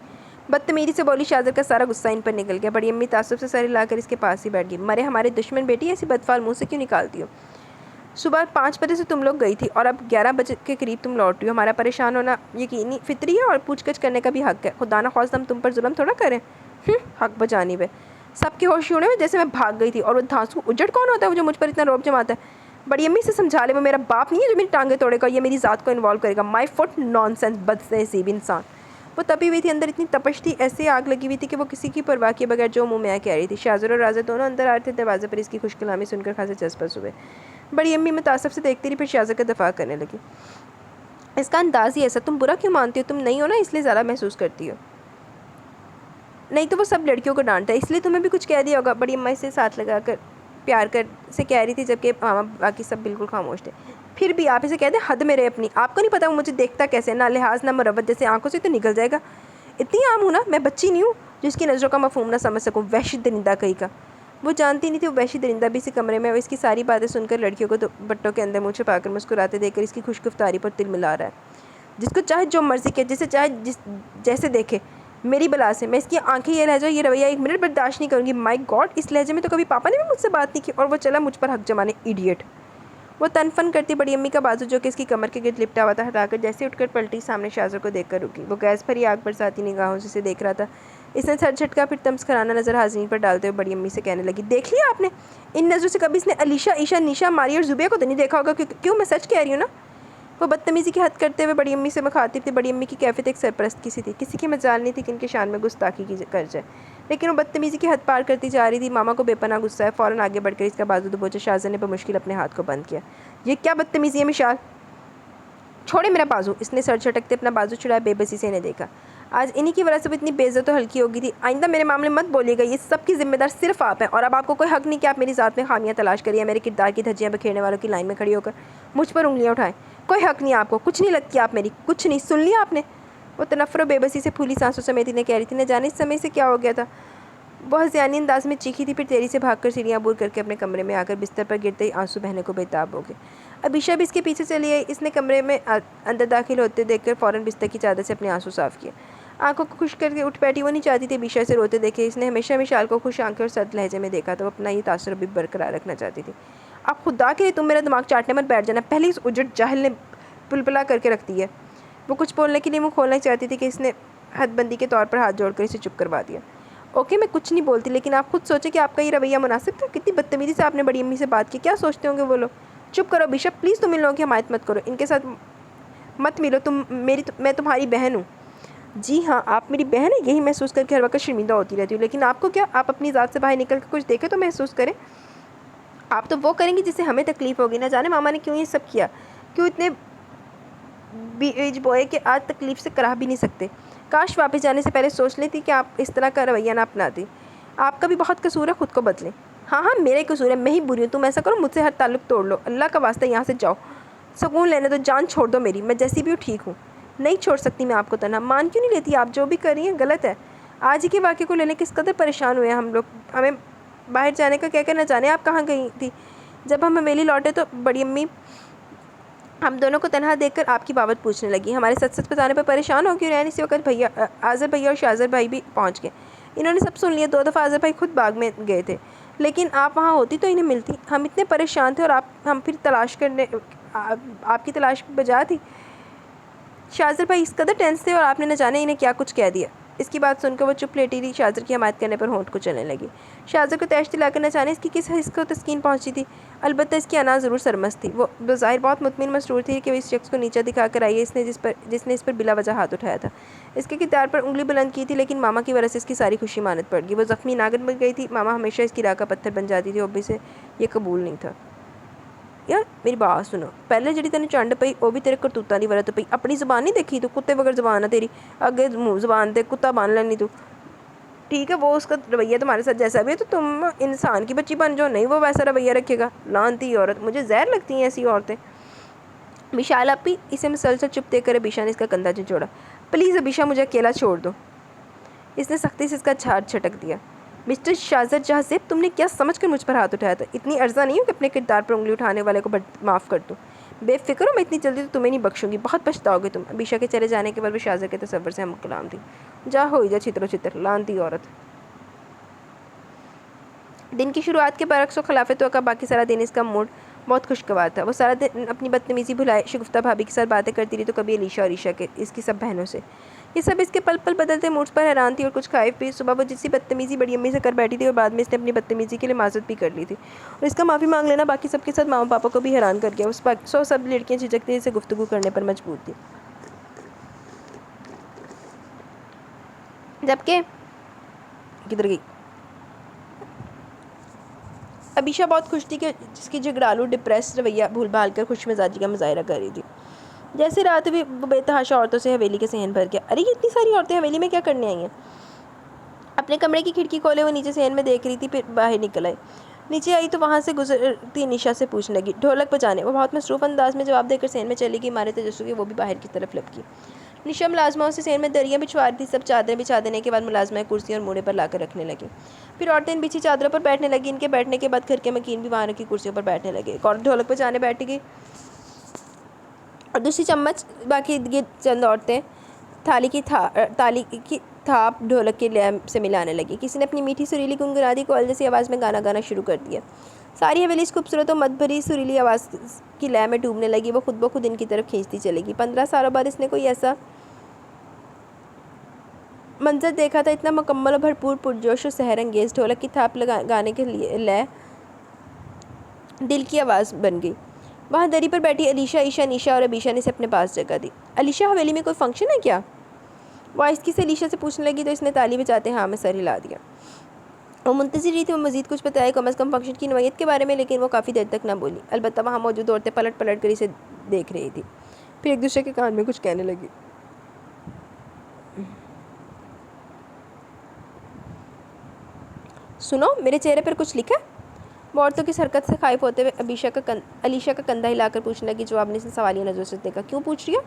بدتمیزی سے بولی۔ شاذر کا سارا غصہ ان پر نکل گیا۔ بڑی امی تعصب سے سر ہلا کر اس کے پاس ہی بیٹھ گئی۔ مرے ہمارے دشمن بیٹی، ایسی بدفعل منہ سے کیوں نکالتی ہو؟ صبح 5 بجے سے تم لوگ گئی تھی اور اب 11 بجے کے قریب تم لوٹ رہی ہو۔ ہمارا پریشان ہونا یقینی فطری ہے اور پوچھ گچھ کرنے کا بھی حق ہے۔ خدا نہ خواستہ ہم تم پر ظلم تھوڑا کریں۔ حق بجانب ہے۔ سب کے ہوش اڑے ہوئے جیسے میں بھاگ گئی تھی، اور وہ دھانسو اجڑ کون ہوتا ہے وہ جو مجھ پر اتنا روب جماتا ہے؟ بڑی امی سے سمجھا لے، وہ میرا باپ نہیں ہے جو میری ٹانگیں توڑے گا، یہ میری ذات کو انوالو کرے گا۔ مائی فٹ، نان سینس، بد نصیب انسان۔ وہ تپی ہوئی تھی، اندر اتنی تپش تھی، ایسے آگ لگی ہوئی تھی کہ وہ کسی کی پرواہ کیے بغیر جو منہ میں آیا کہہ رہی تھی۔ شاہزر اور رازر دونوں اندر آ رہے تھے، دروازے پر اس کی خوش کلامی سن کر خاصے چسپس ہوئے۔ بڑی امی متاثر سے دیکھتی رہی، پھر شاہزر کا دفاع کرنے لگی۔ اس کا انداز ہی ایسا، تم برا کیوں مانتی ہو؟ تم نہیں ہو نا، اس لیے زیادہ محسوس کرتی ہو، نہیں تو وہ سب لڑکیوں کو ڈانٹتا ہے، اس لیے تمہیں بھی کچھ کہہ دیا ہوگا۔ بڑی اماں اسے ساتھ لگا کر پیار کر سے کہہ رہی تھی، جبکہ ماما باقی سب بالکل خاموش تھے۔ پھر بھی آپ اسے کہہ دیں، حد میں رہے اپنی، آپ کو نہیں پتا وہ مجھے دیکھتا کیسے، نہ لحاظ نہ مروت، جیسے آنکھوں سے تو نکل جائے گا۔ اتنی عام ہوں نا، میں بچی نہیں ہوں جس کی نظروں کا مفہوم نہ سمجھ سکوں، وحشی درندہ کہیں کا۔ وہ جانتی نہیں تھی وہ وحشی درندہ بھی اسی کمرے میں، وہ اس کی ساری باتیں سن کر لڑکیوں کو بٹوں کے اندر منہ چھپا کر مسکراتے دیکھ کر اس کی خوش گفتاری پر تل ملا رہا ہے۔ جس کو چاہے جو مرضی کہ، جسے چاہے جیسے دیکھے، میری بلا سے میں اس کی آنکھیں، یہ لہجہ، یہ رویہ ایک منٹ برداشت نہیں کروں گی۔ مائی گاڈ، اس لہجے میں تو کبھی پاپا نے بھی مجھ سے بات نہیں کی، اور وہ چلا مجھ پر حق جمانے، ایڈیٹ۔ وہ تن فن کرتی بڑی امی کا بازو جو کہ اس کی کمر کے گرد لپٹا ہوا تھا ہٹا کر جیسے اٹھ کر پلٹی، سامنے شاہزر کو دیکھ کر رکی۔ وہ گیس بھری آگ برساتی نگاہوں سے اسے دیکھ رہا تھا۔ اس نے سر جھٹکا، پھر تمس کھرانا نظر حاضرین پر ڈالتے ہوئے بڑی امی سے کہنے لگی، دیکھ لیا آپ نے، ان نظروں سے کبھی اس نے علیشا، عیشا، نیشا، ماری اور زبیہ کو تو نہیں دیکھا ہوگا، کیوں میں سچ کہہ رہی ہوں نا؟ وہ بدتمیزی کی حد کرتے ہوئے بڑی امی سے مخاطب تھی۔ بڑی امی کی کیفیت ایک سرپرست کی سی تھی، کسی کی مجال نہیں تھی کہ ان کے شان میں گستاخی کی کر جائے، لیکن وہ بدتمیزی کی حد پار کرتی جا رہی تھی۔ ماما کو بے پناہ غصہ ہے، فوراً آگے بڑھ کر اس کا بازو دبوچا۔ شاہزر نے بمشکل اپنے ہاتھ کو بند کیا۔ یہ کیا بدتمیزی ہے مشال، چھوڑے میرا بازو۔ اس نے سر جھٹکتے اپنا بازو چھڑایا، بے بسی سے انہیں دیکھا۔ آج انہی کی وجہ سے وہ اتنی بے عزت و ہلکی ہو گئی تھی۔ آئندہ میرے معاملے مت بولیے گا، یہ سب کی ذمہ دار صرف آپ ہیں، اور اب آپ کو کوئی حق نہیں کہ آپ میری ذات میں خامیاں تلاش کریے، میرے کردار کی دھجیاں بکھیرنے والوں کی لائن میں کھڑی ہو کر مجھ پر انگلیاں اٹھائیں۔ کوئی حق نہیں آپ کو، کچھ نہیں لگتی آپ میری، کچھ نہیں، سن لیا آپ نے؟ وہ تنفر و بے بسی سے پھولی سانسوں سمیت انہیں کہہ رہی تھی۔ نہ جانے اس سمے سے کیا ہو گیا تھا، وہ ہذیانی انداز میں چیخی تھی، پھر تیزی سے بھاگ کر سیڑھیاں عبور کر کے اپنے کمرے میں آ کر بستر پر گرتے ہی آنسو بہنے کو بےتاب ہو گئے۔ ابیشہ بھی اس کے پیچھے چلی آئی۔ اس نے کمرے میں اندر داخل ہوتے دیکھ کر فوراً بستر کی چادر سے اپنے آنسو صاف کیے، آنکھوں کو خشک کر کے اٹھ بیٹھی۔ وہ نہیں چاہتی تھی ابیشہ سے روتے دیکھے، اس نے ہمیشہ مشال کو خوش آنکھیں اور سرد لہجے میں دیکھا تھا، وہ اپنا یہ تاثر بھی برقرار رکھنا چاہتی تھی۔ اب خدا کے لیے تم میرا دماغ چاٹنے مت بیٹھ جانا، پہلے اس اجڑ جاہل نے پلپلا کر کے رکھ دی ہے۔ وہ کچھ بولنے کے لیے منہ کھولنا ہی چاہتی تھی کہ اس نے حد بندی کے طور پر ہاتھ جوڑ کر اسے چپ کروا دیا۔ اوکے، میں کچھ نہیں بولتی، لیکن آپ خود سوچیں کہ آپ کا یہ رویہ مناسب تھا؟ کتنی بدتمیزی سے آپ نے بڑی امی سے بات کی، کیا سوچتے ہوں گے وہ لوگ؟ چپ کرو بیشپ، پلیز تم ان لوگوں کی حمایت مت کرو، ان کے ساتھ مت ملو، میں تمہاری بہن ہوں۔ جی ہاں، آپ میری بہن ہیں، یہی محسوس کر کے ہر وقت شرمندہ ہوتی رہتی ہوں، لیکن آپ کو کیا، آپ اپنی ذات سے باہر نکل کے کچھ دیکھیں تو محسوس کریں۔ آپ تو وہ کریں گی جس سے ہمیں تکلیف ہوگی۔ نہ جانے ماما نے کیوں یہ سب کیا، کیوں اتنے بیج بوئے کہ آج تکلیف سے کراہ بھی نہیں سکتے۔ کاش واپس جانے سے پہلے سوچ لیتی کہ آپ اس طرح کا رویہ نہ اپناتی۔ آپ کا بھی بہت قصور ہے، خود کو بدلیں۔ ہاں ہاں، میرے قصور ہے، میں ہی بری ہوں۔ تم ایسا کرو، مجھ سے ہر تعلق توڑ لو، اللہ کا واسطہ یہاں سے جاؤ، سکون لینے دو، جان چھوڑ دو میری، میں جیسی بھی ہوں ٹھیک ہوں۔ نہیں چھوڑ سکتی میں آپ کو تنہا، مان کیوں نہیں لیتی؟ آپ جو بھی کر رہی ہیں غلط ہے۔ آج ہی کے واقعے کو لینے کس قدر پریشان ہوئے ہم لوگ، ہمیں باہر جانے کا کہہ کر، نہ جانے آپ کہاں گئی تھی۔ جب ہم حویلی لوٹے تو بڑی امی ہم دونوں کو تنہا دیکھ کر آپ کی بابت پوچھنے لگی، ہمارے سچ سچ بتانے پر پریشان ہو کیوں رہے ہیں؟ اسی وقت آذر بھیا اور شاہزر بھائی بھی پہنچ گئے۔ انہوں نے سب سن لیا۔ 2 دفعہ آذر بھائی خود باغ میں گئے تھے، لیکن آپ وہاں ہوتی تو انہیں ملتی۔ ہم اتنے پریشان تھے، اور ہم پھر آپ کی تلاش بجا تھی۔ شاہزر بھائی اس قدر ٹینس تھے، اور آپ نے نہ جانے انہیں کیا کچھ کہہ دیا۔ اس کی بات سن کر وہ چپ لیٹی رہی، شاہزر کی حمایت کرنے پر ہونٹ کو چلنے لگی۔ شاہزر کو تیش دلا کر نہ جانے اس کی کس حس کو تسکین پہنچی تھی، البتہ اس کی انا ضرور سرمست تھی۔ وہ بظاہر بہت مطمئن مسرور تھی کہ وہ اس شخص کو نیچا دکھا کر آئی ہے، جس نے اس پر بلا وجہ ہاتھ اٹھایا تھا، اس کے کردار پر انگلی بلند کی تھی، لیکن ماما کی وجہ سے اس کی ساری خوشی مانت پڑ گئی۔ وہ زخمی ناگن بن گئی تھی، ماما ہمیشہ اس کی راہ کا پتھر بن جاتی تھی، ابھی سے یہ قبول نہیں تھا۔ یار میری بات سنو، پہلے جڑی تینوں چنڈ پئی وہ بھی تیرے کرتوتاں دی ورت پئی، اپنی زبان نہیں دیکھی تو، کتے وگر زبان ہے تیری، اگے زبان تے کتا بن لینی تو، ٹھیک ہے؟ وہ اس کا رویہ تمہارے ساتھ جیسا بھی ہے تو تم انسان کی بچی بن جاؤ، نہیں وہ ویسا رویہ رکھے گا، لعنتی عورت، مجھے زہر لگتی ہیں ایسی عورتیں۔ وشال اپی اسے مسلسل چپ دیکھ کر ابیشہ نے اس کا کندھا جھنجھوڑا۔ پلیز ابیشہ، مجھے اکیلا چھوڑ دو۔ اس نے سختی سے اس کا ہاتھ جھٹک دیا۔ مسٹر شاہزر جہازیب، تم نے کیا سمجھ کر مجھ پر ہاتھ اٹھایا تھا؟ اتنی ارزاں نہیں ہوں کہ اپنے کردار پر انگلی اٹھانے والے کو معاف کر دوں۔ بے فکر ہو، میں اتنی جلدی تو تمہیں نہیں بخشوں گی، بہت پچھتاؤ گے تم۔ ابیشہ کے چلے جانے کے بعد وہ شاہزر کے تصور سے ہم کلام تھی۔ جا ہوئی جا چھتر و چھتر، لعنتی عورت۔ دن کی شروعات کے برعکس و خلاف توقع باقی سارا دن اس کا موڈ بہت خوشگوار تھا۔ وہ سارا دن اپنی بدتمیزی بھلائے شگفتہ بھابھی کے ساتھ باتیں کرتی رہی، تو کبھی علیشہ اور عیشا کے، اس کی سب بہنوں سے۔ یہ سب اس کے پل پل بدلتے موڈز پر حیران تھی، اور کچھ خائف بھی۔ صبح وہ جسی بدتمیزی بڑی امی سے کر بیٹھی تھی، اور بعد میں اس نے اپنی بدتمیزی کے لیے معذرت بھی کر لی تھی، اور اس کا معافی مانگ لینا باقی سب کے ساتھ ماما پاپا کو بھی حیران کر گیا۔ سب لڑکیاں جھجکتی سے گفتگو کرنے پر مجبور تھی۔ جبکہ کدھر گئی عبیشہ بہت خوش تھی کہ جس کی جھگڑالو ڈپریس رویہ بھول بھال کر خوش مزاجی کا مظاہرہ کر رہی تھی. جیسے رات ہوئی وہ بے تحاشا عورتوں سے حویلی کے صحن بھر گیا. ارے یہ اتنی ساری عورتیں حویلی میں کیا کرنے آئی ہیں؟ اپنے کمرے کی کھڑکی کھولے وہ نیچے صحن میں دیکھ رہی تھی. پھر باہر نکل آئی. نیچے آئی تو وہاں سے گزرتی نشا سے پوچھنے لگی. ڈھولک بجانے. وہ بہت مصروف انداز میں جواب دے کر صحن میں چلی گئی. مارے تجسس کے وہ بھی باہر کی طرف لپکی. نشا ملازماؤں سے صحن میں دریاں بچھوا رہی تھی. سب چادریں بچھا دینے کے بعد ملازمائیں کرسی اور موڑے پر لا کر رکھنے لگیں. پھر عورتیں ان بچھی چادروں پر بیٹھنے لگیں. ان کے بیٹھنے کے بعد گھر کے مکین بھی وہاں رکھی کرسیوں پر بیٹھنے لگے. ایک عورت ڈھولک بجانے بیٹھ گئی اور دوسری چمچ. باقی چند عورتیں تالی کی تھاپ ڈھولک کے لیمپ سے ملانے لگی. کسی نے اپنی میٹھی سریلی گنگنادی کو جیسی آواز میں گانا شروع کر دیا. ساری حویلی اس خوبصورت و مد بھری سریلی آواز کی لے میں ڈوبنے لگی. وہ خود بخود ان کی طرف کھینچتی چلے گی. 15 سالوں بعد اس نے کوئی ایسا منظر دیکھا تھا. اتنا مکمل و بھرپور پرجوش و سحر انگیز. ڈھولک کی تھاپ گانے کے لیے لے دل کی آواز بن گئی. وہاں دری پر بیٹھی علیشہ، عیشا، نیشا اور عبیشہ نے اسے اپنے پاس جگہ دی. علیشہ حویلی میں کوئی فنکشن ہے کیا؟ وہ آہستگی سے علیشہ سے پوچھنے لگی تو اس نے تالی بجاتے ہاں میں سر ہلا دیا. وہ منتظر رہی تھی وہ مزید کچھ بتائے، کم از کم فنکشن کی نوعیت کے بارے میں، لیکن وہ کافی دیر تک نہ بولی. البتہ وہاں موجود عورتیں پلٹ پلٹ کر اسے دیکھ رہی تھی. پھر ایک دوسرے کے کان میں کچھ کہنے لگی. سنو میرے چہرے پر کچھ لکھا ہے؟ وہ عورتوں کی حرکت سے خائف ہوتے ہوئے علیشہ کا کندھا ہلا کر پوچھنے لگی. جواب نے اسے سوالیہ نظروں سے دیکھا. کیوں پوچھ رہی ہو؟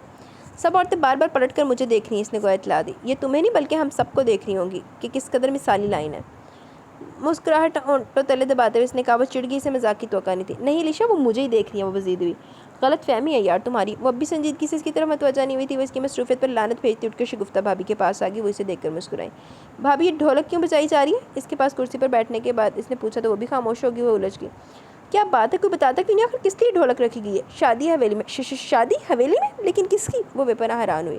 سب عورتیں بار بار پلٹ کر مجھے دیکھ رہی ہیں. اس نے گویا اطلاع دی. یہ تمہیں نہیں بلکہ ہم سب کو دیکھ رہی ہوں گی کہ کس قدر مثالی لائن ہے. مسکراہٹ ہونٹوں تلے دباتے ہوئے اس نے کہا. وہ چڑ گئی. اسے مذاق کی توقع نہیں تھی. نہیں علیشہ وہ مجھے ہی دیکھ رہی ہیں. وہ وزید ہوئی. غلط فہمی ہے یار تمہاری. وہ اب بھی سنجیدگی سے اس کی طرف متوجہ نہیں ہوئی تھی. وہ اس کی مصروفیت پر لعنت بھیجتی اٹھ کر شگفتہ بھابھی کے پاس آ گئی. وہ اسے دیکھ کر مسکرائی. بھابھی یہ ڈھولک کیوں بجائی جا رہی ہے؟ اس کے پاس کرسی پر بیٹھنے کے بعد اس نے پوچھا تو وہ بھی خاموش ہوگی. وہ الجھ گئی. کیا بات ہے کوئی بتاتا کیوں نہیں؟ آخر کس لیے ڈھولک رکھی گئی ہے؟ شادی حویلی میں. شادی حویلی میں؟ لیکن کس کی؟ وہ بے پناہ حیران ہوئی.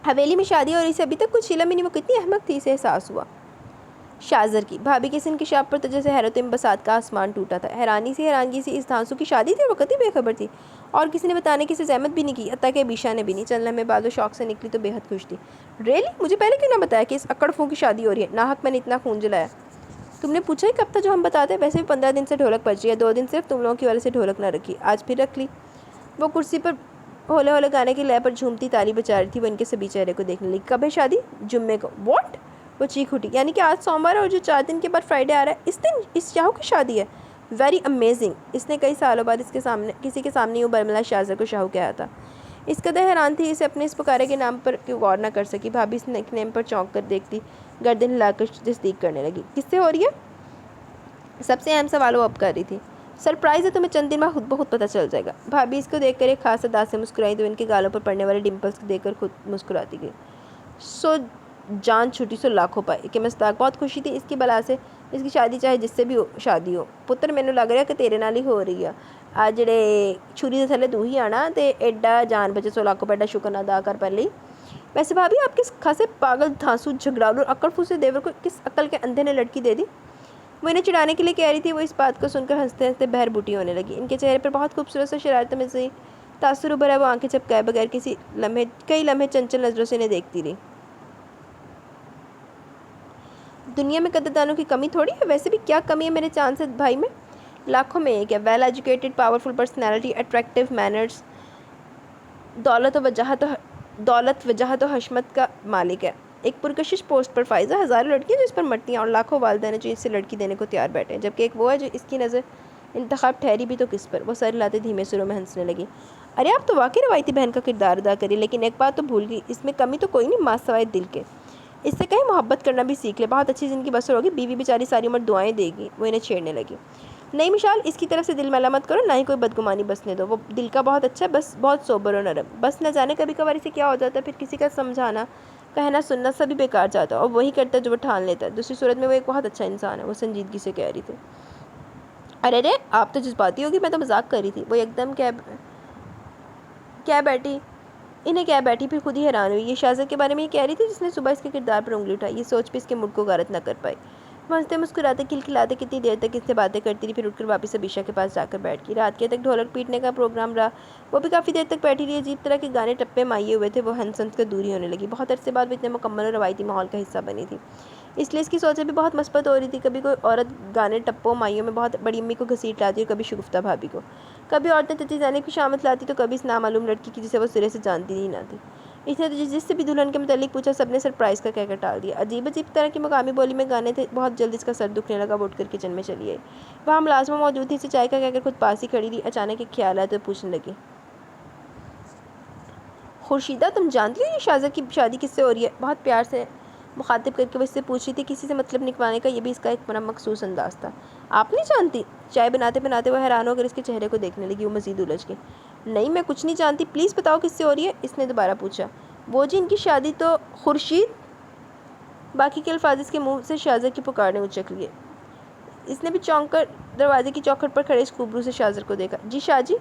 حویلی میں شادی ہو رہی سے ابھی تک کچھ علم ہی نہیں. وہ کتنی احمق تھی. اسے احساس ہوا. شازر کی بھابھی کے اس انکشاف پر تو جیسے حیرت بساط کا آسمان ٹوٹا تھا. حیرانگی سی اس دھانسو کی شادی تھی. وہ کتنی بے خبر تھی اور کسی نے بتانے کی اسے زحمت بھی نہیں کی. حتیٰ کہ عبیشہ نے بھی نہیں. چند لمحے بعد وہ شوق سے نکلی تو بے حد خوش تھی. ریلی مجھے پہلے کیوں نہ بتایا کہ اس اکڑ فوں کی شادی ہو رہی ہے؟ ناحق میں نے اتنا خون جلایا. تم نے پوچھا ہی کب تھا جو ہم بتاتے؟ ویسے بھی 15 دن سے ڈھولک بج رہی ہے. 2 دن صرف تم لوگوں کی وجہ سے ڈھولک نہ رکھی. آج پھر رکھ لی. وہ کرسی پر ہولے ہولے گانے کی لے پر جھومتی تالی بجا رہی تھی. وہ ان کے سبھی چہرے کو دیکھنے لگی. کب ہے شادی؟ جمعے کو. واٹ؟ وہ چیخ اٹھی. یعنی کہ آج سوموار ہے اور جو 4 دن کے بعد فرائیڈے آ رہا ہے اس دن اس یاہو کی شادی ہے؟ Very amazing. اس نے کئی سالوں بعد کسی کے سامنے یوں برملا شازر کو شاہو کہا تھا. اس قدر حیران تھی اسے اپنے اس پکارے کے نام پر کیوں غور نہ کر سکی. بھابھی اس نک نیم پر چونک کر دیکھتی گردن ہلا کر تصدیق کرنے لگی. کس سے ہو رہی ہے؟ سب سے اہم سوال وہ اب کر رہی تھی. سرپرائز ہے تمہیں چند دن بعد خود بخود پتہ چل جائے گا. بھابھی اس کو دیکھ کر ایک خاص انداز سے مسکرائی تو ان کے گالوں پر پڑنے والے ڈمپلز کو دیکھ کر خود مسکراتی گئی. سو جان چھٹی سو لاکھوں پائے کہ مصداق بہت خوشی تھی اس کی بلا سے. اس کی شادی چاہے جس سے بھی ہو شادی ہو. پتر مینوں لگ رہا کہ تیرے نال ہی ہو رہی ہے. آ جڑے چھری دے تھلے تو ہی آنا تے ایڈا جان بچے 100 لاکھوں پیڈا شکر ادا کر پہلے ہی. ویسے بھابھی آپ کس خاصے پاگل دھانسو جھگڑالو اور اکڑ پھوسے دیور کو کس عقل کے اندھے نے لڑکی دے دی؟ وہ انہیں چڑھانے کے لیے کہہ رہی تھی. وہ اس بات کو سن کر ہنستے ہنستے بہر بوٹی ہونے لگی. ان کے چہرے پر بہت خوبصورت سے شرارت میں سے تاثر ابھرا. وہ آنکھیں چپکائے بغیر کئی لمحے چنچل نظروں سے انہیں دیکھتی رہی. دنیا میں قدردانوں کی کمی تھوڑی ہے. ویسے بھی کیا کمی ہے میرے چاند سے بھائی میں؟ لاکھوں میں ایک ہے. Well educated, powerful personality, attractive manners, دولت وجاہت و حشمت کا مالک ہے. ایک پرکشش پوسٹ پر فائزہ. ہزاروں لڑکیاں جو اس پر مرتی ہیں اور لاکھوں والدین ہیں جو اس سے لڑکی دینے کو تیار بیٹھے ہیں. جبکہ ایک وہ ہے جو اس کی نظر انتخاب ٹھہری بھی تو کس پر؟ وہ سر ہلاتے دھیمے سروں میں ہنسنے لگی. ارے آپ تو واقعی روایتی بہن کا کردار ادا کری. لیکن ایک بات تو بھول گئی. اس میں کمی تو کوئی نہیں ماں سوائے دل کے. اس سے کہیں محبت کرنا بھی سیکھ لے. بہت اچھی زندگی بسر ہوگی. بیوی بیچاری ساری عمر دعائیں دے گی. وہ انہیں چھیڑنے لگی. نہیں مشال اس کی طرف سے دل میلا مت کرو. نہ ہی کوئی بدگمانی بسنے دو. وہ دل کا بہت اچھا ہے. بس بہت سوبر و نرم. بس نہ جانے کبھی کبھار اسے کیا ہو جاتا ہے. پھر کسی کا سمجھانا کہنا سننا سبھی بیکار جاتا ہے اور وہی کرتا ہے جو وہ ٹھان لیتا ہے. دوسری صورت میں وہ ایک بہت اچھا انسان ہے. وہ سنجیدگی سے کہہ رہی تھی. ارے رے آپ تو جذباتی ہوگی. میں تو مذاق کر رہی تھی. وہ ایک دم کیا بیٹھی انہیں کیا بیٹھی پھر خود ہی حیران ہوئی. یہ شازر کے بارے میں یہ کہہ رہی تھی جس نے صبح اس کے کردار پر انگلی اٹھائی. یہ سوچ بھی اس کے موڈ کو غارت نہ کر پائی. وہ ہنستے مسکراتے کھلکھلاتے کتنی دیر تک اس سے باتیں کرتی رہی، پھر اٹھ کر واپس ابیشا کے پاس جا کر بیٹھ گئی۔ رات کے تک ڈھولک پیٹنے کا پروگرام رہا، وہ بھی کافی دیر تک بیٹھی رہی۔ عجیب طرح کے گانے ٹپے مائیے ہوئے تھے، وہ ہنس ہنس کر دوری ہونے لگی۔ بہت عرصے بعد وہ اتنے مکمل اور روایتی ماحول کا حصہ بنی تھی، اس لیے اس کی سوچیں بھی بہت مثبت ہو رہی تھی۔ کبھی کوئی عورت گانے ٹپوں مائیوں میں بہت بڑی امی کو گھسیٹ لاتی اور کبھی شگفتہ بھابھی کو، کبھی عورتیں چچی زینب کی شامت لاتی تو کبھی اس نامعلوم لڑکی کی جسے وہ سرے سے جانتی ہی نہ تھی۔ اس نے تو جس سے بھی دلہن کے متعلق پوچھا سب نے سرپرائز کا کہہ کر ٹال دیا۔ عجیب طرح کی مقامی بولی میں گانے تھے۔ بہت جلد اس کا سر دکھنے لگا، وہ اٹھ کر کچن میں چلی آئی۔ وہاں ملازمہ موجود تھی، اسے چائے کا کہہ کر خود پاس ہی کھڑی رہی۔ اچانک ایک خیال آیا تو پوچھنے لگی، خورشیدہ تم جانتی ہو یہ شاہزادے کی شادی کس سے ہو رہی ہے؟ بہت پیار سے مخاطب کر کے وہ اس سے پوچھ رہی تھی، کسی سے مطلب نکلوانے کا یہ بھی اس کا ایک مخصوص انداز تھا۔ آپ نہیں جانتی؟ چائے بناتے بناتے وہ حیران ہو کر اس کے چہرے کو دیکھنے لگی۔ وہ مزید الجھ گئی۔ نہیں میں کچھ نہیں جانتی، پلیز بتاؤ کس سے ہو رہی ہے؟ اس نے دوبارہ پوچھا۔ وہ جی ان کی شادی تو خورشید۔ باقی کے الفاظ اس کے منہ سے شاہزادے کی پکار نے اونچک لیے۔ اس نے بھی چونک کر دروازے کی چوکھٹ پر کھڑے اس خوبرو سے شاہزادے کو دیکھا۔ جی شاہ جی۔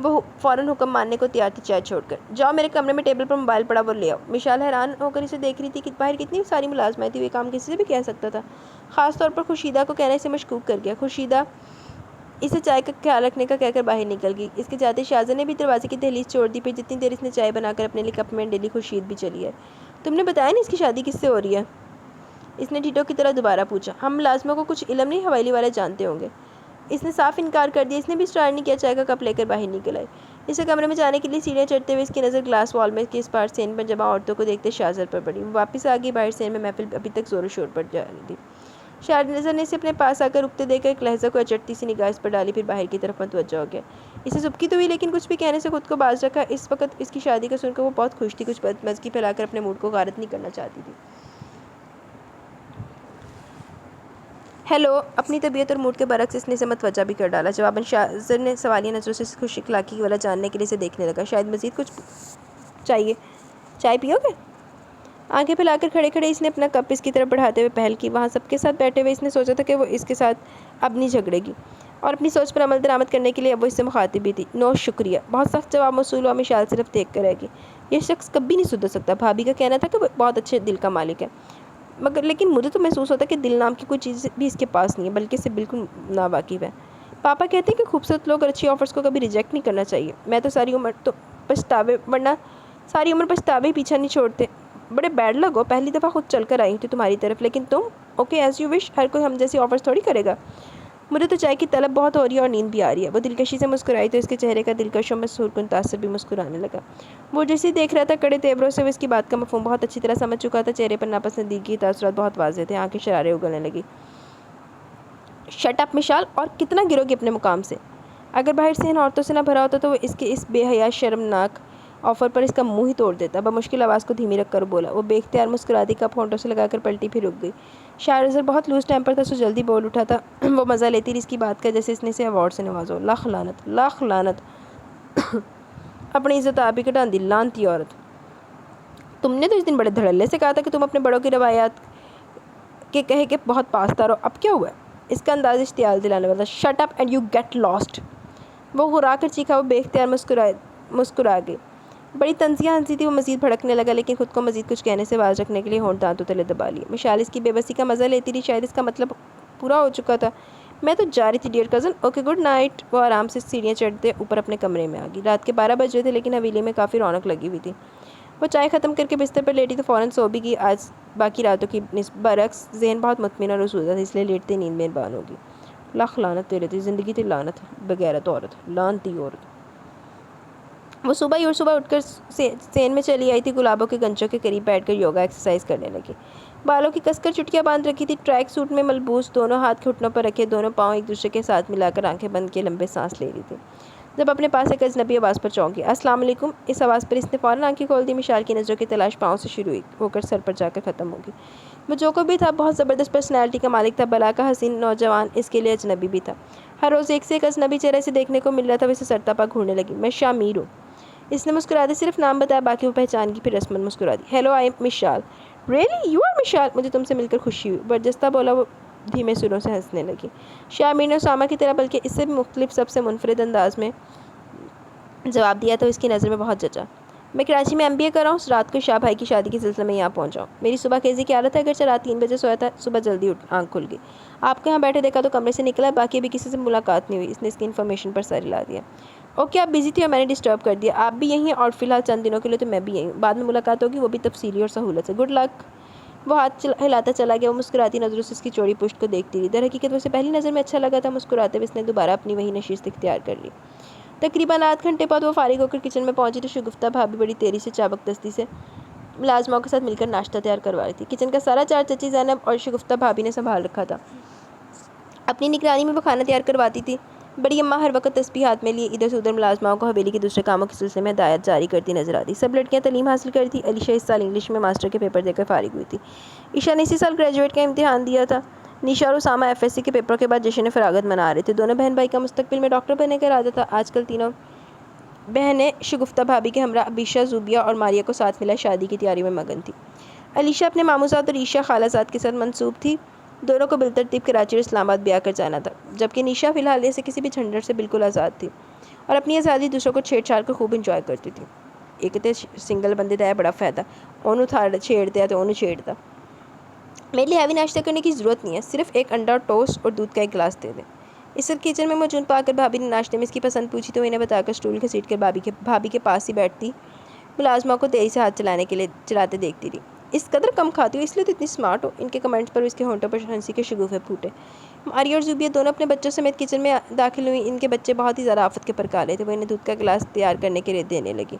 وہ فوراً حکم ماننے کو تیار تھی چائے چھوڑ کر۔ جاؤ میرے کمرے میں ٹیبل پر موبائل پڑا وہ لے آؤ۔ مشال حیران ہو کر اسے دیکھ رہی تھی کہ باہر کتنی ساری ملازمائیں تھیں، وہ کام کسی سے بھی کہہ سکتا تھا، خاص طور پر خورشیدہ کو کہنا اسے مشکوک کر گیا۔ خورشیدہ اسے چائے کا خیال رکھنے کا کہہ کر باہر نکل گئی۔ اس کے جاتے شاہزادے نے بھی دروازے کی دہلیز چھوڑ دی۔ پھر جتنی دیر اس نے چائے بنا کر اپنے لیے کپ میں ڈلی، خورشید بھی چلی ہے۔ تم نے بتایا نہیں اس کی شادی کس سے ہو رہی ہے؟ اس نے ٹھیٹوں کی طرح دوبارہ پوچھا۔ ہم ملازموں کو کچھ علم نہیں، حویلی والے جانتے ہوں گے۔ اس نے صاف انکار کر دیا۔ اس نے بھی اصرار نہیں کیا، چائے کا کپ لے کر باہر نکل آئی۔ اسے کمرے میں جانے کے لیے سیڑھیاں چڑھتے ہوئے اس کی نظر گلاس وال میں کے اس پار سین پر جمع عورتوں کو دیکھتے شاہزادے پر پڑی۔ وہ واپس آ گئی۔ باہر سین میں محفل ابھی تک زور و شور پر جاری تھی۔ شاہزادے نے اسے اپنے پاس آ کر رکتے دیکھ کر ایک لہجہ کو اچٹتی سی نگاہ اس پر ڈالی، پھر باہر کی طرف متوجہ ہو گیا۔ اسے سبکی تو ہوئی لیکن کچھ بھی کہنے سے خود کو باز رکھا۔ اس وقت اس کی شادی کا سن کر وہ بہت خوش تھی، کچھ بدمزگی پھیلا کر اپنے موڈ کو غارت نہیں کرنا چاہتی تھی۔ ہیلو۔ اپنی طبیعت اور موڈ کے برعکس اس نے اسے متوجہ بھی کر ڈالا۔ جواباً شاہزادے نے سوالیہ نظروں سے خوش اخلاقی والا جاننے کے لیے اسے دیکھنے لگا۔ شاید مزید کچھ چاہیے؟ چائے پیو گے؟ آنکھیں پھیلا کر کھڑے کھڑے اس نے اپنا کپ اس کی طرف بڑھاتے ہوئے پہل کی۔ وہاں سب کے ساتھ بیٹھے ہوئے اس نے سوچا تھا کہ وہ اس کے ساتھ اب نہیں جھگڑے گی، اور اپنی سوچ پر عمل درآمد کرنے کے لیے اب وہ اس سے مخاطب بھی تھی۔ نو شکریہ۔ بہت سخت جواب موصول ہوا۔ مشال صرف دیکھ کر رہ گئی۔ یہ شخص کبھی نہیں سدھر سکتا۔ بھابھی کا کہنا تھا کہ وہ بہت اچھے دل کا مالک ہے، لیکن مجھے تو محسوس ہوتا ہے کہ دل نام کی کوئی چیز بھی اس کے پاس نہیں ہے، بلکہ اس سے بالکل ناواقف ہے۔ پاپا کہتے ہیں کہ خوبصورت لوگ اور اچھی آفرز کو کبھی ریجیکٹ نہیں کرنا چاہیے۔ میں تو ساری عمر پچھتاوے پیچھا نہیں چھوڑتے۔ بڑے بیڈ لگ ہو، پہلی دفعہ خود چل کر آئی تھی تمہاری طرف، لیکن تم اوکے ایز یو وش۔ ہر کوئی ہم جیسی آفرز تھوڑی کرے گا۔ مجھے تو چائے کی طلب بہت ہو رہی ہے اور نیند بھی آ رہی ہے۔ وہ دلکشی سے مسکرائی تو اس کے چہرے کا دلکش و مسحور کن تاثر بھی مسکرانے لگا۔ وہ جیسے دیکھ رہا تھا کڑے تیوروں سے وہ اس کی بات کا مفہوم بہت اچھی طرح سمجھ چکا تھا۔ چہرے پر ناپسندیدگی کے تاثرات بہت واضح تھے، آنکھیں شرارے اگلنے لگی۔ شٹ اپ مشال، اور کتنا گرو گی اپنے مقام سے؟ اگر باہر سے ان عورتوں سے نہ بھرا ہوتا تو وہ اس کے اس بے حیا شرمناک آفر پر اس کا منہ ہی توڑ دیتا۔ بمشکل آواز کو دھیمی رکھ کر بولا۔ وہ بے اختیار مسکراتی کپ ہونٹوں سے لگا کر پلٹی، پھر رک گئی۔ شاہزادہ بہت لوز ٹیمپر تھا، سو جلدی بول اٹھا تھا۔ وہ مزہ لیتی رہی اس کی بات کا، جیسے اس نے اسے ایوارڈ سے نوازا ہو۔ لاکھ لعنت، لاکھ لعنت۔ اپنی عزت آپ ہی کٹان دی، لعنتی عورت۔ تم نے تو اس دن بڑے دھڑلے سے کہا تھا کہ تم اپنے بڑوں کی روایات کے کہے کہ بہت پاس دار ہو، اب کیا ہوا ہے؟ اس کا انداز اشتعال دلانے والا۔ Shut up and you get lost. وہ غرا کر چیخا۔ وہ بے اختیار مسکرا گئی۔ بڑی طنزیہ ہنسی تھی۔ وہ مزید بھڑکنے لگا، لیکن خود کو مزید کچھ کہنے سے باز رکھنے کے لیے ہونٹ دانتوں تلے دبا لیے۔ مشال اس کی بے بسی کا مزہ لیتی رہی، شاید اس کا مطلب پورا ہو چکا تھا۔ میں تو جا رہی تھی dear cousin, okay good night. وہ آرام سے سیڑھیاں چڑھتے اوپر اپنے کمرے میں آ گئی۔ رات کے 12 بج رہے تھے، لیکن حویلی میں کافی رونق لگی ہوئی تھی۔ وہ چائے ختم کر کے بستر پر لیٹی تو فوراً سو بھی گئی۔ آج باقی راتوں کی برعکس ذہن بہت مطمئن اور رسودہ تھا، اس لیے لیٹتے نیند مہربان ہوگی۔ لاکھ لعنت تیرے تھی، زندگی تھی لعنت، بغیرت عورت، لعنتی عورت۔ وہ صبح اٹھ کر سین میں چلی آئی تھی، گلابوں کے گنچوں کے قریب بیٹھ کر یوگا ایکسرسائز کرنے لگی۔ بالوں کی کس کر چٹکیاں باندھ رکھی تھی، ٹریک سوٹ میں ملبوس، دونوں ہاتھ گھٹنوں پر رکھے، دونوں پاؤں ایک دوسرے کے ساتھ ملا کر آنکھیں بند کیے لمبے سانس لے رہی تھی، جب اپنے پاس ایک اجنبی آواز پر چونکی۔ السلام علیکم۔ اس آواز پر اس نے فوراً آنکھیں کھول دی۔ مشال کی نظروں کی تلاش پاؤں سے شروع ہو کر سر پر جا کر ختم ہوگی۔ وہ جو کوئی بھی تھا، بہت زبردست پرسنالٹی کا مالک تھا، بلا کا حسین نوجوان اس کے لیے اجنبی بھی تھا۔ ہر روز ایک سے ایک اجنبی چہرہ اسے دیکھنے کو مل رہا تھا۔ وہ اسے سرتاپا گھورنے لگی۔ میں شامیر ہوں۔ اس نے مسکراتے صرف نام بتایا، باقی وہ پہچان کی، پھر رسماً مسکرا دی۔ Hello, I am Mishal. Really you are Mishal? مجھے تم سے مل کر خوشی ہوئی، برجستہ بولا وہ دھیمے سروں سے ہنسنے لگی۔ شامیر نے اسامہ کی طرح بلکہ اس سے بھی مختلف سب سے منفرد انداز میں جواب دیا تو اس کی نظر میں بہت جچا۔ میں کراچی میں MBA کر رہا ہوں. رات کو شاہ بھائی کی شادی کے سلسلے میں یہاں پہنچا ہوں. میری صبح خیزی کی عادت ہے، اگرچہ رات 3 بجے سویا تھا، صبح جلدی آنکھ کھل گئی. آپ کو یہاں بیٹھے دیکھا تو کمرے سے نکلا، باقی ابھی کسی سے ملاقات نہیں ہوئی. اس نے اس کی انفارمیشن پر سر ہلا دیا. اوکے، آپ بزی تھی اور میں نے ڈسٹرب کر دیا. آپ بھی یہیں اور فی الحال چند دنوں کے لیے تو میں بھی یہیں. بعد میں ملاقات ہوگی، وہ بھی تفصیلی اور سہولت سے. Good luck. وہ ہاتھ ہلاتا چلا گیا. وہ مسکراتی نظروں سے اس کی چوڑی پشت کو دیکھتی رہی. در حقیقت اسے پہلی نظر میں اچھا لگا تھا. مسکراتے ہوئے اس نے دوبارہ اپنی وہی نشست اختیار کر لی. تقریباً آدھ گھنٹے بعد وہ فارغ ہو کر کچن میں پہنچی تو شگفتہ بھابی بڑی تیزی سے چابک دستی سے ملازماؤں کے ساتھ مل کر ناشتہ تیار کروا رہی تھی. کچن کا سارا چار چچی زینب اور شگفتہ بھابی نے سنبھال رکھا تھا. اپنی نگرانی میں وہ کھانا تیار کرواتی تھی. بڑی اماں ہر وقت تسبیح ہاتھ میں لیے ادھر سے ادھر ملازماؤں کو حویلی کے دوسرے کاموں کے سلسلے میں ہدایات جاری کرتی نظر آتی. سب لڑکیاں تعلیم حاصل کر تھی. علیشہ اس سال انگلش میں ماسٹر کے پیپر دے کر فارغ ہوئی تھی. عشاء نے اسی سال گریجویٹ کا امتحان دیا تھا. نیشا اور اسامہ FSC کے پیپر کے بعد جشن فراغت منا رہے تھے. دونوں بہن بھائی کا مستقبل میں ڈاکٹر بننے کا ارادہ تھا. آج کل تینوں بہنیں شگفتہ بھابی کے ہمراہ ابیشہ، زوبیہ اور ماریہ کو ساتھ ملا شادی کی تیاری میں مگن تھی. علیشہ اپنے ماموزاد اور عیشا خالہ زاد کے ساتھ منسوب تھی. دونوں کو بالترتیب کراچی اور اسلام آباد بیاہ کر جانا تھا، جبکہ نیشا فی الحال سے کسی بھی جھنجھٹ سے بالکل آزاد تھی اور اپنی آزادی دوسروں کو چھیڑ چھاڑ کر خوب انجوائے کرتی تھی. ایک تے سنگل بندے دا بڑا فائدہ، اونوں چھیڑتے ہیں تو اونوں چھیڑتا. میرے لیے ہیوی ناشتہ کرنے کی ضرورت نہیں ہے، صرف ایک انڈا ٹوسٹ اور دودھ کا ایک گلاس دے دیں. اس وقت کچن میں موجود پا کر بھابی نے ناشتے میں اس کی پسند پوچھی تو انہیں بتا کر اسٹول گھسیٹ کر بھابی کے پاس ہی بیٹھتی ملازمہ کو تیزی سے ہاتھ چلاتے دیکھتی رہی. اس قدر کم کھاتی ہو اس لیے تو اتنی سمارٹ ہو. ان کے کمنٹس پر اس کے ہونٹوں پر ہنسی کے شگوفے پھوٹے. ماریہ اور زوبیہ دونوں اپنے بچوں سمیت کچن میں داخل ہوئی. ان کے بچے بہت ہی زیادہ آفت کے پرکالے تھے. وہ انہیں دودھ کا گلاس تیار کرنے کے لیے دینے لگی.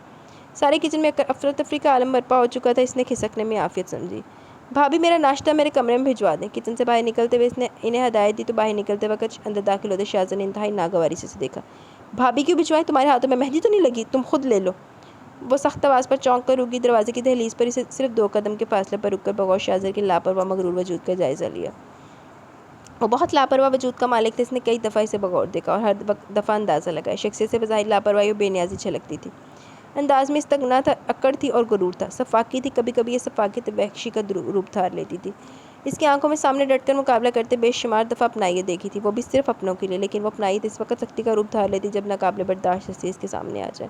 سارے کچن میں افراتفری کا عالم برپا ہو چکا تھا. اس نے کھسکنے میں عافیت سمجھی. بھابی میرا ناشتہ میرے کمرے میں بھجوا دیں. کچن سے باہر نکلتے ہوئے اس نے انہیں ہدایت دی تو باہر نکلتے وقت اندر داخل ہوتے شاہزاد نے انتہائی ناگواری سے دیکھا. بھابی کیوں بھجوائیں؟ تمہارے ہاتھوں میں مہندی تو نہیں لگی؟ تم خود لے لو. وہ سخت آواز پر چونک کر رک گئی. دروازے کی دہلیز پر اسے صرف 2 قدم کے فاصلے پر رک کر بغور شاہزاد کے لاپرواہ مغرور وجود کا جائزہ لیا. وہ بہت لاپرواہ وجود کا مالک تھا. اس نے کئی دفعہ اسے بغور دیکھا اور ہر دفعہ اندازہ لگایا. شخصیت سے بظاہر لاپرواہی اور بے نیازی چھلکتی تھی. انداز میں استغنا تھا، اکڑ تھی اور غرور تھا. سفاکی تھی. کبھی کبھی یہ سفاکت وحشی کا روپ دھار لیتی تھی. اس کی آنکھوں میں سامنے ڈٹ کر مقابلہ کرتے بے شمار دفعہ اپنائیت دیکھی تھی، وہ بھی صرف اپنوں کے لیے. لیکن وہ اپنائیت اس وقت سختی کا روپ دھار لیتی جب ناقابل برداشت ہستی اس کے سامنے آ جائے.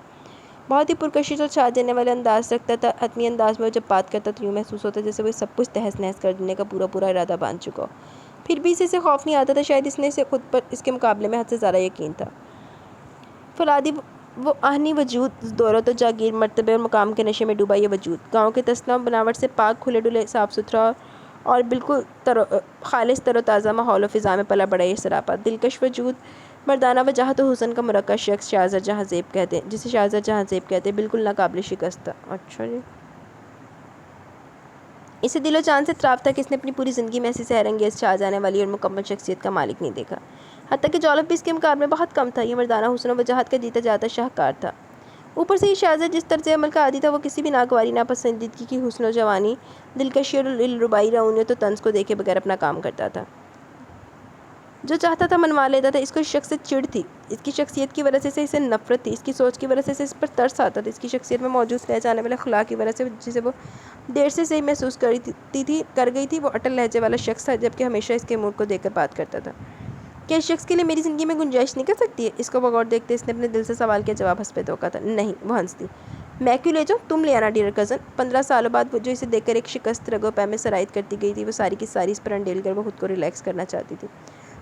بہت ہی پرکشش اور چھا دینے والے انداز رکھتا تھا. حتمی انداز میں وہ جب بات کرتا تو یوں محسوس ہوتا جیسے وہ سب کچھ تہس نہس کر دینے کا پورا ارادہ باندھ چکا ہو. پھر بھی اسے خوف نہیں آتا تھا. شاید اس نے اسے خود پر اس کے مقابلے میں حد سے زیادہ یقین تھا. فولادی وہ آہنی وجود، دولت و جاگیر، مرتبے اور مقام کے نشے میں ڈوبا یہ وجود، گاؤں کے تسنہ و بناوٹ سے پاک، کھلے ڈلے، صاف ستھرا اور بالکل خالص تر و تازہ ماحول و فضا میں پلا بڑا یہ سراپا دلکش وجود، مردانہ وجاہت و حسن کا مرکز شخص شاہزاد جہاں زیب کہتے ہیں، جسے شاہزاد جہاں زیب کہتے ہیں، بالکل ناقابل شکست تھا. اچھا جی. اسے دل و جان سے اعتراف تھا کہ اس نے اپنی پوری زندگی میں ایسی سحر انگیز چھا جانے والی اور مکمل شخصیت کا مالک نہیں دیکھا. حتیٰ کہ جولف بھی اس کے مقابلے میں بہت کم تھا. یہ مردانہ حسن و وجاہت کا جیتا جاتا شاہکار تھا. اوپر سے یہ شاہزاد جس طرز عمل کا عادی تھا، وہ کسی بھی ناگواری، ناپسندیدگی کی حسن و جوانی، دلکشی اور دلربائی، رعونیت و طنز کو دیکھے بغیر اپنا کام کرتا تھا. جو چاہتا تھا منوا لیتا تھا. اس کو اس شخص سے چڑ تھی. اس کی شخصیت کی وجہ سے اسے نفرت تھی. اس کی سوچ کی وجہ سے اس پر ترس آتا تھا. اس کی شخصیت میں موجود رہ جانے والے اخلاق کی وجہ سے جسے وہ دیر سے صحیح محسوس کر گئی تھی، وہ اٹل لہجے والا شخص تھا، جبکہ ہمیشہ اس کے موڈ کو دیکھ کر بات کرتا تھا. کیا اس شخص کے لیے میری زندگی میں گنجائش نکل سکتی ہے؟ اس کو بغور دیکھتے اس نے اپنے دل سے سوال کیا. جواب ہنس پہ دھوکا تھا. نہیں. وہ ہنستی. میں کیوں لے جاؤں؟ تم لے آنا ڈیئر کزن. 15 سالوں بعد وہ جو اسے دیکھ کر ایک شکست رگ و پے میں سرایت کرتی گئی تھی، وہ ساری کی ساری اس پر انڈیل کر وہ خود کو ریلیکس کرنا چاہتی تھی.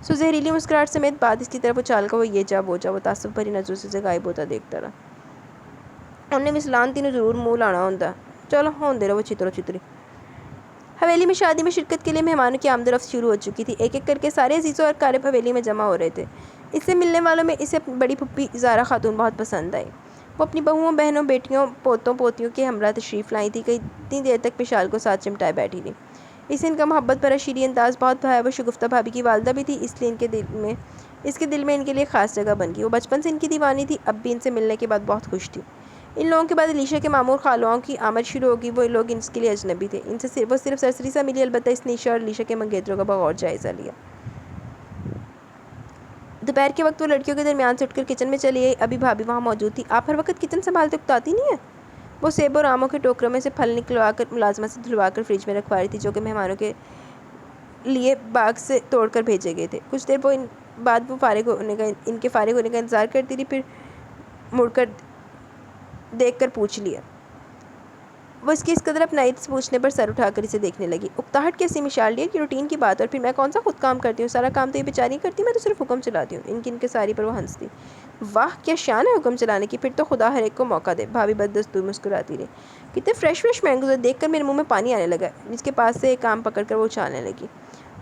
سو زہریلی مسکراہٹ سمیت بات اس کی طرف اچھال کر وہ یہ جا وہ جا، وہ تعصب بھری نظروں سے اسے غائب ہوتا دیکھتا رہا. انہیں وسلان تینوں ضرور منہ لانا ہوندا. چلو ہون دے رہو وہ چترو چتری. حویلی میں شادی میں شرکت کے لیے مہمانوں کی آمد و رفت شروع ہو چکی تھی. ایک ایک کر کے سارے عزیز و اقارب حویلی میں جمع ہو رہے تھے. اس سے ملنے والوں میں اسے بڑی پھپھی زارا خاتون بہت پسند آئی. وہ اپنی بہوؤں، بہنوں، بیٹیوں، پوتوں پوتیوں کے ہمراہ تشریف لائی تھی. کئی دیر تک پشال کو ساتھ چمٹائے بیٹھی رہی. اسے ان کا محبت بھرا شیریں انداز بہت بھایا. وہ شگفتہ بھابی کی والدہ بھی تھی، اس لیے اس کے دل میں ان کے لیے خاص جگہ بن گئی. وہ بچپن سے ان کی دیوانی تھی. اب بھی ان سے ملنے کے بعد بہت خوش تھی. ان لوگوں کے بعد علیشہ کے مامور خالواؤں کی آمد شروع ہوگی. وہ لوگ اس کے لیے اجنبی تھے. ان سے وہ صرف سرسری سا ملی. البتہ اس نے علیشہ اور علیشہ کے منگیتروں کا بغور جائزہ لیا. دوپہر کے وقت وہ لڑکیوں کے درمیان سے اٹھ کر کچن میں چلی گئی. ابھی بھابی وہاں موجود تھی. آپ ہر وقت کچن سنبھالتے اکتاتی نہیں ہیں؟ وہ سیب اور آموں کے ٹوکروں میں سے پھل نکلوا کر ملازمہ سے دھلوا کر فریج میں رکھوا رہی تھی، جو کہ مہمانوں کے لیے باغ سے توڑ کر بھیجے گئے تھے. کچھ دیر بعد وہ ان کے فارغ ہونے کا انتظار کرتی رہی. پھر مڑ کر دیکھ کر پوچھ لیا. وہ اس کی اس قدر اپنائیت سے پوچھنے پر سر اٹھا کر اسے دیکھنے لگی۔ اکتاہٹ کیسی مشال ڈیئر، یہ روٹین کی بات، اور پھر میں کون سا خود کام کرتی ہوں؟ سارا کام تو یہ بیچاری کرتی، میں تو صرف حکم چلاتی ہوں۔ ان کے ساری پر وہ ہنستی۔ واہ کیا شان ہے حکم چلانے کی، پھر تو خدا ہر ایک کو موقع دے۔ بھابھی بددستور مسکراتی رہی۔ کتنے فریش مینگوز دیکھ کر میرے منہ میں پانی آنے لگا۔ اس کے پاس سے ایک آم پکڑ کر وہ اچھالنے لگی۔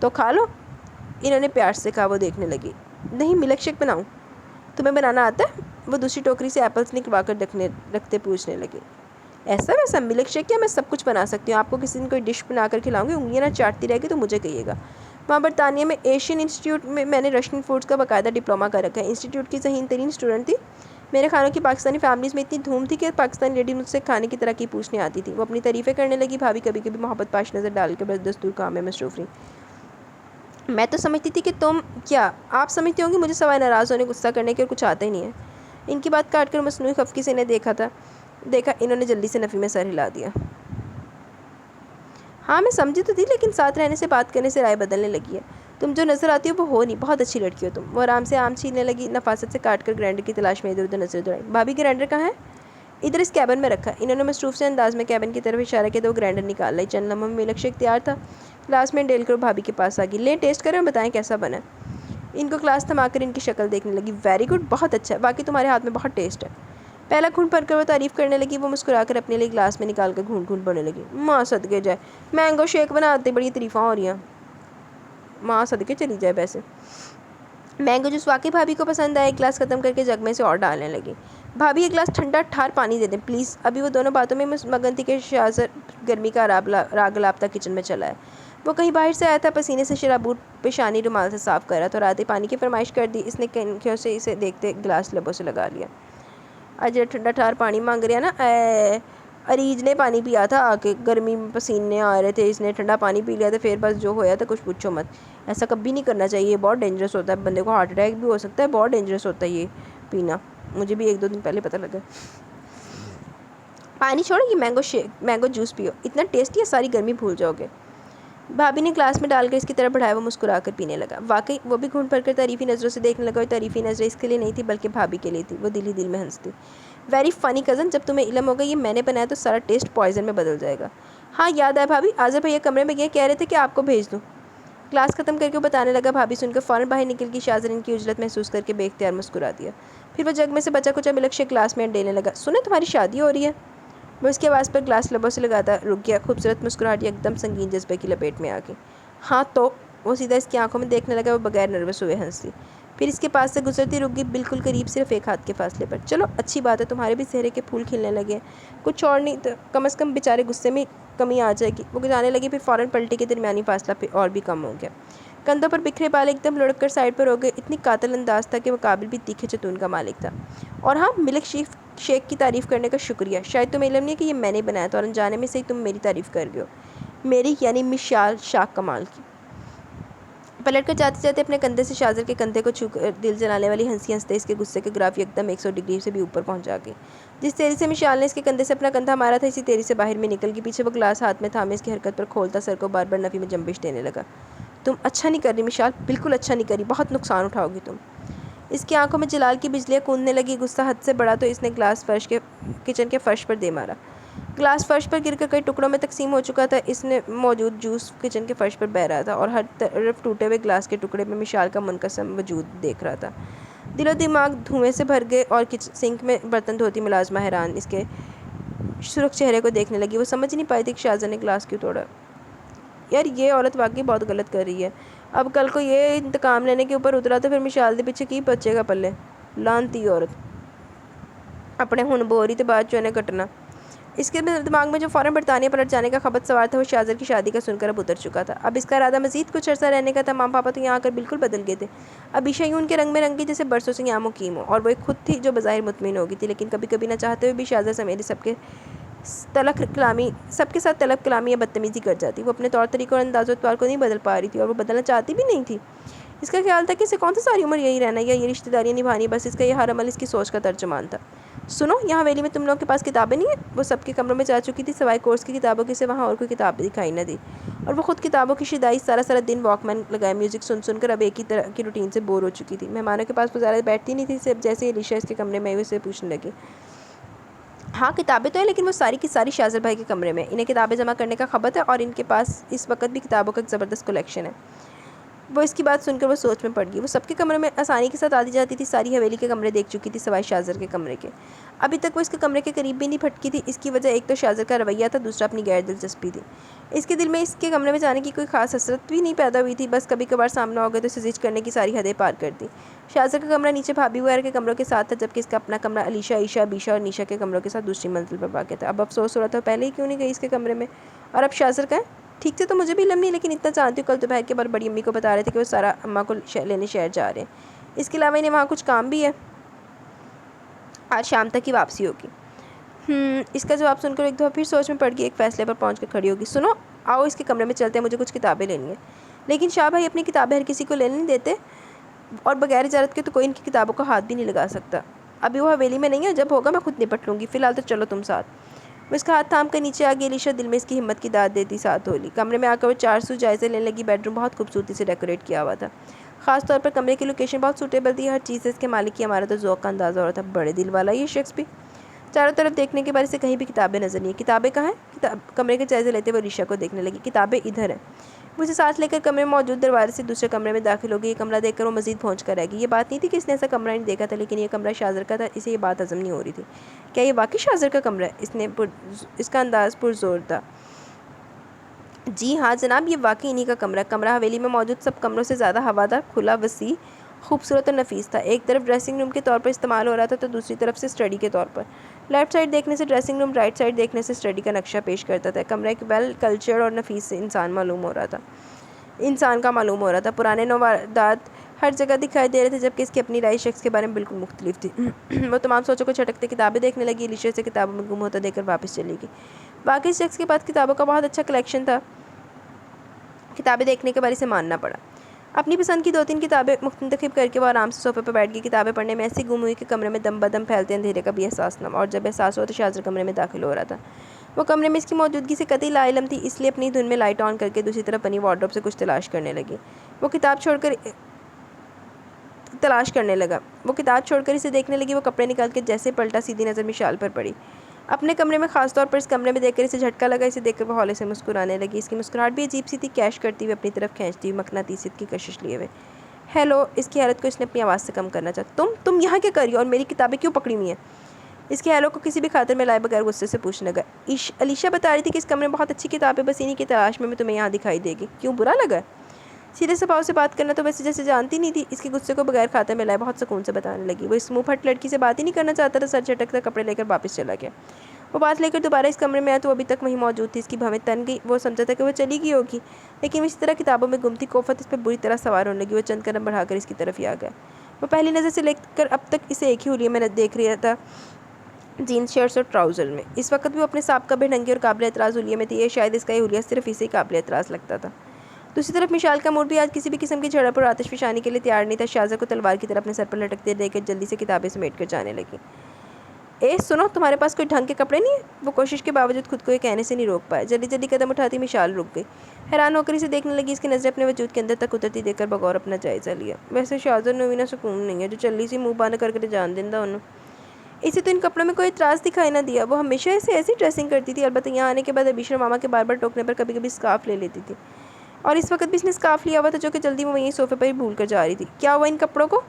تو کھا لو، انہوں نے پیار سے کہا۔ وہ دیکھنے لگی۔ نہیں، ملک شیک بناؤں؟ تمہیں بنانا آتا ہے؟ وہ دوسری ٹوکری سے ایپلز نکلوا کر رکھتے پوچھنے لگی۔ ایسا ویسا ملک شیک کیا؟ میں سب کچھ بنا سکتی ہوں۔ آپ کو کسی دن کوئی ڈش بنا کر کھلاؤں گی، انگلیاں نہ چاٹتی رہے گی تو مجھے کہیے گا۔ وہاں برطانیہ میں ایشین انسٹیٹیوٹ میں نے رشین فوڈز کا باقاعدہ ڈپلوما کر رکھا ہے۔ انسٹیٹیوٹ کی ذہین ترین اسٹوڈنٹ تھی۔ میرے کھانوں کی پاکستانی فیملیز میں اتنی دھوم تھی کہ پاکستانی لیڈی مجھ سے کھانے کی ترقی پوچھنے آتی تھی۔ وہ اپنی تعریفیں کرنے لگی۔ بھابھی کبھی کبھی محبت پاش نظر ڈال کے بددستور کام میں مصروف رہی۔ میں تو سمجھتی تھی کہ تم کیا آپ سمجھتی ہوں گی مجھے سوائے ناراض ہونے، غصہ کرنے کے اور کچھ آتا ہی نہیں ہے۔ ان کی بات کاٹ کر مصنوعی خفگی سے انہیں دیکھا۔ انہوں نے جلدی سے نفی میں سر ہلا دیا۔ ہاں میں سمجھی تو تھی، لیکن ساتھ رہنے سے، بات کرنے سے رائے بدلنے لگی ہے۔ تم جو نظر آتی ہو وہ ہو نہیں، بہت اچھی لڑکی ہو تم۔ وہ آرام سے آم چھیلنے لگی، نفاست سے کاٹ کر گرینڈر کی تلاش میں ادھر ادھر نظر دوڑائی۔ بھابھی گرینڈر کہاں ہے؟ ادھر اس کیبن میں رکھا۔ انہوں نے مصروف سے انداز میں کیبن کی طرف اشارہ کیا تو وہ گرینڈر نکال لائی۔ چند لمحوں میں ملک شیک تیار تھا۔ گلاس میں ڈیل کر وہ بھابھی کے پاس آ گئی۔ لیں ٹیسٹ کریں اور بتائیں کیسا بنا ہے۔ ان کو گلاس تھما کر ان کی شکل دیکھنے لگی۔ ویری گڈ، بہت اچھا ہے، واقعی تمہارے ہاتھ میں بہت ٹیسٹ ہے۔ پہلا گھونٹ بھر کر وہ تعریف کرنے لگی۔ وہ مسکرا کر اپنے لیے گلاس میں نکال کر گھونٹ بڑھنے لگی۔ ماں صدقے جائے، مینگو شیک بناتے بڑی تعریفاں ہو رہی ہیں۔ ماں صدقے چلی جائے۔ ویسے مینگو جوس واقعی بھابھی کو پسند آیا۔ ایک گلاس ختم کر کے جگ میں سے اور ڈالنے لگی۔ بھابھی ایک گلاس ٹھنڈا ٹھار پانی دے دیں پلیز۔ ابھی وہ دونوں باتوں میں مگن تھی کہ شاہزر گرمی کا راگ الاپتا کچن میں چلا ہے۔ وہ کہیں باہر سے آیا تھا، پسینے سے شرابور پیشانی رومال سے صاف کر رہا تھا اور آتے پانی کی فرمائش کر دی۔ اس نے کنکھیوں سے اسے دیکھتے گلاس لبوں سے لگا لیا۔ آج ٹھنڈا ٹھار پانی مانگ رہا نا؟ اریج نے پانی پیا تھا آ کے، گرمی میں پسینے آ رہے تھے، اس نے ٹھنڈا پانی پی لیا تھا، پھر بس جو ہویا تھا کچھ پوچھو مت۔ ایسا کبھی نہیں کرنا چاہیے، یہ بہت ڈینجرس ہوتا ہے، بندے کو ہارٹ اٹیک بھی ہو سکتا ہے، بہت ڈینجرس ہوتا ہے یہ پینا۔ مجھے بھی 1-2 دن پہلے پتہ لگا۔ پانی چھوڑو، یہ مینگو جوس پیو، اتنا ٹیسٹی ہے ساری گرمی بھول جاؤ گے۔ بھابھی نے گلاس میں ڈال کر اس کی طرف بڑھایا۔ وہ مسکرا کر پینے لگا۔ واقعی وہ بھی گھونٹ بھر کر تعریفی نظروں سے دیکھنے لگا، اور تعریفی نظریں اس کے لیے نہیں تھی بلکہ بھابھی کے لیے تھی۔ وہ دل ہی دل میں ہنستی۔ ویری فنی کزن، جب تمہیں علم ہوگا یہ میں نے بنایا تو سارا ٹیسٹ پوائزن میں بدل جائے گا۔ ہاں یاد ہے بھابھی، آذر بھیا کمرے میں گئے، کہہ رہے تھے کہ آپ کو بھیج دوں۔ گلاس ختم کر کے وہ بتانے لگا۔ بھابھی سن کر فوراً باہر نکل گئی۔ شاہزر ان کی اجلت محسوس کر کے بے اختیار مسکرا دیا۔ پھر وہ جگ میں سے بچا کچا ملک شیک گلاس میں ڈالنے لگا۔ سنیں تمہاری شادی ہو رہی ہے؟ وہ اس کی آواز پر گلاس لبوں سے لگاتا رک گیا۔ خوبصورت مسکراہٹ ایک دم سنگین جذبے کی لپیٹ میں آ گئی۔ ہاں تو وہ سیدھا اس کی آنکھوں میں دیکھنے لگا۔ وہ بغیر نروس ہوئے ہنسی، پھر اس کے پاس سے گزرتی رک گئی، بالکل قریب، صرف ایک ہاتھ کے فاصلے پر۔ چلو اچھی بات ہے، تمہارے بھی چہرے کے پھول کھلنے لگے ہیں، کچھ اور نہیں تو کم از کم بیچارے غصے میں کمی آ جائے گی۔ وہ جانے لگی، پھر فوراً پلٹی کے درمیانی فاصلہ پھر اور بھی کم ہو گیا۔ کندھوں پر بکھرے بال ایک دم لڑک کر سائڈ پر ہو گئے۔ اتنی قاتل انداز تھا کہ وہ قابل بھی تیکھے چتون کا مالک تھا۔ اور ہاں، ملک شیک کی تعریف کرنے کا شکریہ۔ شاید تمہیں علم نہیں ہے کہ یہ میں نے بنایا تھا، اور انجانے میں سے ہی تم میری تعریف کر گئے ہو، میری یعنی مشال شاہ کمال کی۔ پلٹ کر جاتے جاتے اپنے کندھے سے شاہزر کے کندھے کو چھو کر دل جلانے والی ہنسی ہنستے اس کے غصے کے گراف ایک دم 100 ڈگری سے بھی اوپر پہنچا گئی۔ جس تیزی سے مشال نے اس کے کندھے سے اپنا کندھا مارا تھا، اسی تیزی سے باہر میں نکل گئی۔ پیچھے وہ گلاس ہاتھ میں تھامے اس کی حرکت پر کھولتا سر کو بار بار نفی میں جنبش دینے لگا۔ تم اچھا نہیں کر رہی مشال، بالکل اچھا نہیں کر رہی، بہت نقصان اٹھاؤ گی تم۔ اس کی آنکھوں میں جلال کی بجلیاں کوندنے لگی۔ غصہ حد سے بڑھا تو اس نے گلاس کچن کے فرش پر دے مارا۔ گلاس فرش پر گر کر کئی ٹکڑوں میں تقسیم ہو چکا تھا۔ اس میں موجود جوس کچن کے فرش پر بہہ رہا تھا اور ہر طرف ٹوٹے ہوئے گلاس کے ٹکڑے میں مشال کا منقسم وجود دیکھ رہا تھا۔ دل و دماغ دھوئیں سے بھر گئے اور سنک میں برتن دھوتی ملازمہ حیران اس کے سرخ چہرے کو دیکھنے لگی۔ وہ سمجھ نہیں پائی تھی کہ شاہزر نے گلاس کیوں توڑا۔ یار یہ عورت واقعی بہت غلط کر رہی ہے، اب کل کو یہ انتقام لینے کے اوپر اترا تو پھر مشال دے پیچھے کی بچے گا پلے؟ لانتی عورت، اپنے ہن بوری تے بعد چونے کٹنا۔ اس کے دماغ میں جو فوراً برطانیہ پلٹ جانے کا خبر سوار تھا، وہ شاہزر کی شادی کا سن کر اب اتر چکا تھا۔ اب اس کا ارادہ مزید کچھ عرصہ رہنے کا تھا۔ ماں پاپا تو یہاں آ کر بالکل بدل گئے تھے۔ اب عیشا یوں ان کے رنگ میں رنگ گئی جیسے برسوں سے یہاں مقیم ہو، اور وہ ایک خود تھی جو بظاہر مطمئن ہو گئی تھی، لیکن کبھی کبھی نہ چاہتے ہوئے بھی شاہزر سمیت سب کے ساتھ طلب کلامی یا بدتمیزی کر جاتی۔ وہ اپنے طور طریقوں اور انداز و اطوار کو نہیں بدل پا رہی تھی، اور وہ بدلنا چاہتی بھی نہیں تھی۔ اس کا خیال تھا کہ اسے کون سا ساری عمر یہی رہنا یا یہ رشتہ داریاں نبھانی، بس اس کا یہ ہر عمل اس کی سوچ کا ترجمان تھا۔ سنو، یہاں حویلی میں تم لوگوں کے پاس کتابیں نہیں ہیں؟ وہ سب کے کمروں میں جا چکی تھی، سوائے کورس کی کتابوں کی اسے وہاں اور کوئی کتاب دکھائی نہ دی، اور وہ خود کتابوں کی شیدائی سارا دن واک مین لگائے میوزک سن کر اب ایک ہی طرح کی روٹین سے بور ہو چکی تھی۔ مہمانوں کے پاس وہ زیادہ بیٹھتی نہیں تھی، صرف جیسے الیشا اس کے کمرے میں اسے پوچھنے لگی، ہاں کتابیں تو ہیں لیکن وہ ساری کی ساری شاہ زر بھائی کے کمرے میں. انہیں کتابیں جمع کرنے کا خبر ہے اور ان کے پاس اس وقت بھی کتابوں کا ایک زبردست کلیکشن ہے. وہ اس کی بات سن کر وہ سوچ میں پڑ گئی. وہ سب کے کمرے میں آسانی کے ساتھ آتی جاتی تھی. ساری حویلی کے کمرے دیکھ چکی تھی سوائے شاہ زر کے کمرے کے. ابھی تک وہ اس کے کمرے کے قریب بھی نہیں پھٹکی تھی. اس کی وجہ ایک تو شاہ زر کا رویہ تھا, دوسرا اپنی غیر دلچسپی تھی. اس کے دل میں اس کے کمرے میں جانے کی کوئی خاص حسرت بھی نہیں پیدا ہوئی تھی. بس کبھی کبھار سامنا ہو گئے تو اسے زج کرنے کی ساری حدیں پار کر دی. شاہ زر کا کمرہ نیچے بھابھی وغیرہ کے کمروں کے ساتھ تھا, جبکہ اس کا اپنا کمرہ علیشا, عیشا, بیشا اور نیشا کے کمروں کے ساتھ دوسری منزل پر واقع تھا. اب افسوس ہو رہا تھا پہلے ہی کیوں نہیں گئی اس کے کمرے میں. اور اب شاہ زر کا ہے. ٹھیک سے تو مجھے بھی علم نہیں, لیکن اتنا جانتی ہوں کل دوپہر کے بعد بڑی امی کو بتا رہے تھے کہ وہ سارا اماں کو لینے شہر جا رہے ہیں. اس کے علاوہ انہیں وہاں کچھ کام بھی ہے. آج شام تک ہی واپسی ہوگی. اس کا جواب سن کر ایک دفعہ پھر سوچ میں پڑ گئی. ایک فیصلے پر پہنچ کر کھڑی ہوگی. سنو, آؤ اس کے کمرے میں چلتے ہیں, مجھے کچھ کتابیں لینی ہیں. لیکن شاہ بھائی اپنی کتابیں ہر کسی کو لینے نہیں دیتے, اور بغیر اجازت کے تو کوئی ان کی کتابوں کا ہاتھ بھی نہیں لگا سکتا. ابھی وہ حویلی میں نہیں ہے, جب ہوگا میں خود نپٹ لوں گی. فی الحال تو چلو تم ساتھ. وہ اس کا ہاتھ تھام کر نیچے آ گئی. علیشا دل میں اس کی ہمت کی داد دیتی ساتھ ہولی. کمرے میں آ کر وہ 400 جائزے لینے لگی. بیڈ روم بہت خوبصورتی سے ڈیکوریٹ کیا ہوا تھا. خاص طور پر کمرے کی لوکیشن بہت سوٹیبل تھی. ہر چیز سے اس کے مالک کی عمارت اور ذوق کا اندازہ ہو رہا تھا. بڑے دل والا یہ شخص بھی. چاروں طرف دیکھنے کے بعد اسے کہیں بھی کتابیں نظر نہیں. کتابیں کہاں ہیں؟ کمرے کے جائزے لیتے وہ علیشا کو دیکھنے لگی. کتابیں ادھر ہیں. وہ اسے ساتھ لے کر کمرے میں موجود دروازے سے دوسرے کمرے میں داخل ہو گئی. یہ کمرہ دیکھ کر وہ مزید پہنچ کر رہ گئی. یہ بات نہیں تھی کہ اس نے ایسا کمرہ نہیں دیکھا تھا, لیکن یہ کمرہ شاہ زر کا تھا. اسے یہ بات ہضم نہیں ہو رہی تھی. کیا یہ واقعی شاہ زر کا کمرہ ہے؟ اس کا انداز پرزور تھا. جی ہاں جناب, یہ واقعی انہی کا کمرہ ہے. کمرہ حویلی میں موجود سب کمروں سے زیادہ ہوادار, کھلا, وسیع, خوبصورت اور نفیس تھا. ایک طرف ڈریسنگ روم کے طور پر استعمال ہو رہا تھا تو دوسری طرف سے اسٹڈی کے طور پر. لیفٹ سائڈ دیکھنے سے ڈریسنگ روم, رائٹ سائڈ دیکھنے سے اسٹڈی کا نقشہ پیش کرتا تھا. کمرہ ایک ویل کلچرڈ اور نفیس سے انسان کا معلوم ہو رہا تھا. پرانے نوادرات ہر جگہ دکھائی دے رہے تھے, جبکہ اس کی اپنی رائے شخص کے بارے میں بالکل مختلف تھی. وہ تمام سوچوں کو جھٹکتے کتابیں دیکھنے لگی. علیشا سے کتابوں میں گم ہوتا دیکھ کر واپس چلی گئی. واقعی اس شخص کے پاس کتابوں کا بہت اچھا کلیکشن تھا. کتابیں دیکھنے کے بعد اسے ماننا پڑا. اپنی پسند کی 2-3 کتابیں منتخب کر کے وہ آرام سے صوفے پر بیٹھ گئی. کتابیں پڑھنے میں ایسی گم ہوئی کہ کمرے میں دم بدم پھیلتے اندھیرے کا بھی احساس نہ ہوا, اور جب احساس ہوا تو شاہ زر کمرے میں داخل ہو رہا تھا. وہ کمرے میں اس کی موجودگی سے قطعی لا علم تھی, اس لیے اپنی دھن میں لائٹ آن کر کے دوسری طرف بنی وارڈروب سے کچھ تلاش کرنے لگی. وہ کتاب چھوڑ کر اسے دیکھنے لگی. وہ کپڑے نکال کے جیسے پلٹا, سیدھی نظر مشال پر پڑی. اپنے کمرے میں, خاص طور پر اس کمرے میں دیکھ کر اسے جھٹکا لگا. اسے دیکھ کر وہ ہولے سے مسکرانے لگی. اس کی مسکراہٹ بھی عجیب سی تھی, کیش کرتی ہوئی اپنی طرف کھینچتی ہوئی, مقناطیسیت کی کشش لیے ہوئے. ہیلو. اس کی حیرت کو اس نے اپنی آواز سے کم کرنا چاہا. تم یہاں کیا کر رہی ہو, اور میری کتابیں کیوں پکڑی ہوئی ہیں؟ اس کے ہیلو کو کسی بھی خاطر میں لائے بغیر غصے سے پوچھنے لگا. علیشا بتا رہی تھی کہ اس کمرے میں بہت اچھی کتابیں, بس انہی کی تلاش میں تمہیں یہاں دکھائی دے گی. کیوں, برا لگا؟ سیدھے صفاؤں سے بات کرنا تو ویسے جیسے جانتی نہیں تھی. اس کے غصے کو بغیر خاطر میں لائے بہت سکون سے بتانے لگی. وہ اس منہ پھٹ لڑکی سے بات ہی نہیں کرنا چاہتا تھا. سر جھٹکتا کپڑے لے کر واپس چلا گیا. وہ بات لے کر دوبارہ اس کمرے میں آیا تو وہ ابھی تک وہیں موجود تھی. اس کی بھویں تن گئی. وہ سمجھا تھا کہ وہ چلی گئی ہوگی, لیکن وہ اسی طرح کتابوں میں گم تھی. کوفت اس پہ بری طرح سوار ہونے لگی. وہ چند قدم بڑھا کر اس کی طرف ہی آ گیا. وہ پہلی نظر سے لے کر اب تک اسے ایک ہی حلیے میں دیکھ رہا تھا, جینس شرٹس اور ٹراؤزر میں. اس وقت بھی وہ اپنے سابقہ بے ڈھنگی اور قابل اعتراض حلیے میں تھی. یہ شاید اس کا یہ حلیہ صرف اسے قابل اعتراض لگتا تھا. دوسری طرف مشال کا موڈ بھی آج کسی بھی قسم کی جھڑپ اور آتش فشانی کے لیے تیار نہیں تھا. شاہ زر کو تلوار کی طرح اپنے سر پر لٹکتے دیکھ کر جلدی سے کتابیں سمیٹ کر جانے لگی. سنو, تمہارے پاس کوئی ڈھنگ کے کپڑے نہیں ہیں؟ وہ کوشش کے باوجود خود کو یہ کہنے سے نہیں روک پایا. جلدی جلدی قدم اٹھاتی مشال رک گئی. حیران ہو کر اسے دیکھنے لگی. اس کی نظریں اپنے وجود کے اندر تک اترتی دیکھ کر بغور اپنا جائزہ لیا. ویسے شاہ زر نو نا سکون نہیں ہے, جو چلی سی منہ بند کر کے جان دیندا انہوں. اسے تو ان کپڑوں میں کوئی اعتراض دکھائی نہ دیا. وہ ہمیشہ ایسی ڈریسنگ کرتی تھی. البتہ یہاں آنے کے بعد ابیشر ماما کے بار بار ٹوکنے پر کبھی کبھی اسکارف لے لیتی تھی, اور اس وقت بھی اس نے اسکارف لیا ہوا تھا, جو کہ جلدی وہ وہیں صوفے پر ہی بھول کر جا رہی تھی. کیا ہوا ان کپڑوں کو؟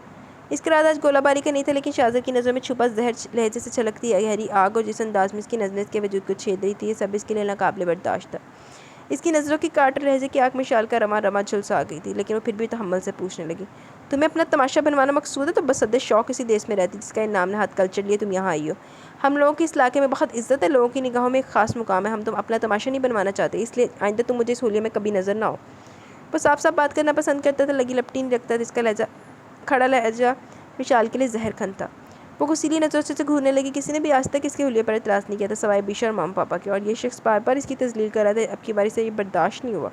اس کا ارادہ آج گولہ باری کا نہیں تھا, لیکن شاہ زر کی نظروں میں چھپا زہر لہجے سے چھلکتی گہری آگ, اور جس انداز میں اس کی نظریں اس کے وجود کو چھید رہی تھی, یہ سب اس کے لیے ناقابل برداشت تھا. اس کی نظروں کی کاٹ لہجے کی آنکھ میں مشال کا رواں رواں جھلسا آ گئی تھی, لیکن وہ پھر بھی تحمل سے پوچھنے لگی. تمہیں اپنا تماشا بنوانا مقصود ہے تو بس صد شوق اسی دیس میں رہتی جس کا یہ نام نہاد کلچر لیے تم یہاں آئی ہو. ہم لوگوں کی اس علاقے میں بہت عزت ہے, لوگوں کی نگاہوں میں ایک خاص مقام ہے. ہم تم اپنا تماشا نہیں بنوانا چاہتے, اس لیے آئندہ تم مجھے اس حلیے میں کبھی نظر نہ ہو. وہ صاف صاف بات کرنا پسند کرتا تھا, لگی لپٹی نہیں رکھتا تھا. اس کا کھڑا لہجہ مشال کے لیے زہر کھن تھا. وہ غصیلی نظروں سے گھورنے لگی. کسی نے بھی آج تک اس کے حلیے پر اعتراض نہیں کیا تھا سوائے بیشر اور مام پاپا کے, اور یہ شخص بار بار اس کی تذلیل کر رہا تھا. اب کی باری سے یہ برداشت نہیں ہوا.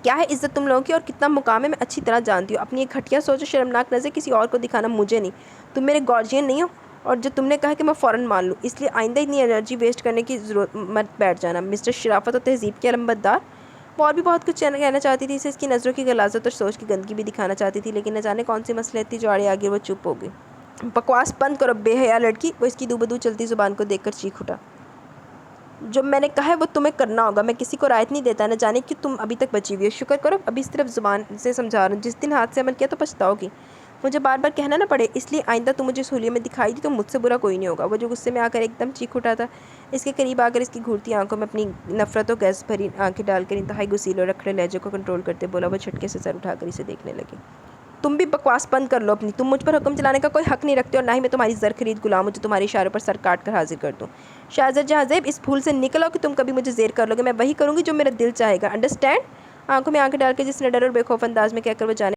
کیا ہے عزت تم لوگوں کی, اور کتنا مقام ہے, میں اچھی طرح جانتی ہوں. اپنی ایک گھٹیا سوچ اور شرمناک نظر کسی اور کو دکھانا مجھے نہیں. تم میرے گارجین نہیں ہو, اور جو تم نے کہا کہ میں فوراً مان لوں, اس لیے آئندہ اتنی انرجی ویسٹ کرنے کی ضرورت مت بیٹھ جانا. مسٹر شرافت اور تہذیب کے علمبردار. وہ اور بھی بہت کچھ کہنا چاہتی تھی. اسے اس کی نظروں کی غلاظت اور سوچ کی گندگی بھی دکھانا چاہتی تھی, لیکن نہ جانے کون سی مصلحت تھی جو آڑے آ گئی, وہ چپ ہو گئی. بکواس بند کرو بے حیا لڑکی. وہ اس کی دو بدو چلتی زبان کو دیکھ کر چیخ اٹھا. جو میں نے کہا ہے وہ تمہیں کرنا ہوگا. میں کسی کو رعایت نہیں دیتا. نہ جانے کہ تم ابھی تک بچی ہوئی ہو. شکر کرو ابھی اس طرف زبان سے سمجھا رہا ہوں. جس دن ہاتھ سے عمل کیا تو پچھتاؤ گی. مجھے بار بار کہنا نہ پڑے. اس لیے آئندہ تم مجھے اس حلیے میں دکھائی دی تو مجھ سے برا کوئی نہیں ہوگا. وہ جو غصے میں آ کر ایک دم چیخ اٹھا تھا. اس کے قریب آ کر اس کی گھورتی آنکھوں میں اپنی نفرت و غضب بھری آنکھیں ڈال کر انتہائی غصیل اور رکھڑے لہجے کو کنٹرول کرتے بولا. وہ جھٹکے سے سر اٹھا کر اسے دیکھنے لگی. تم بھی بکواس بند کر لو اپنی. تم مجھ پر حکم چلانے کا کوئی حق نہیں رکھتے اور نہ ہی میں تمہاری زر خرید غلام ہوں جو تمہارے اشاروں پر سر کاٹ کر حاضر کر دوں. شہزاد جہاں زیب اس بھول سے نکلو کہ تم کبھی مجھے زیر کر لو گے. میں وہی کروں گی جو میرا دل چاہے گا. انڈرسٹینڈ. آنکھوں میں آنکھیں ڈال کے جس نے ڈر اور بے خوف انداز میں کہہ کر وہ جانے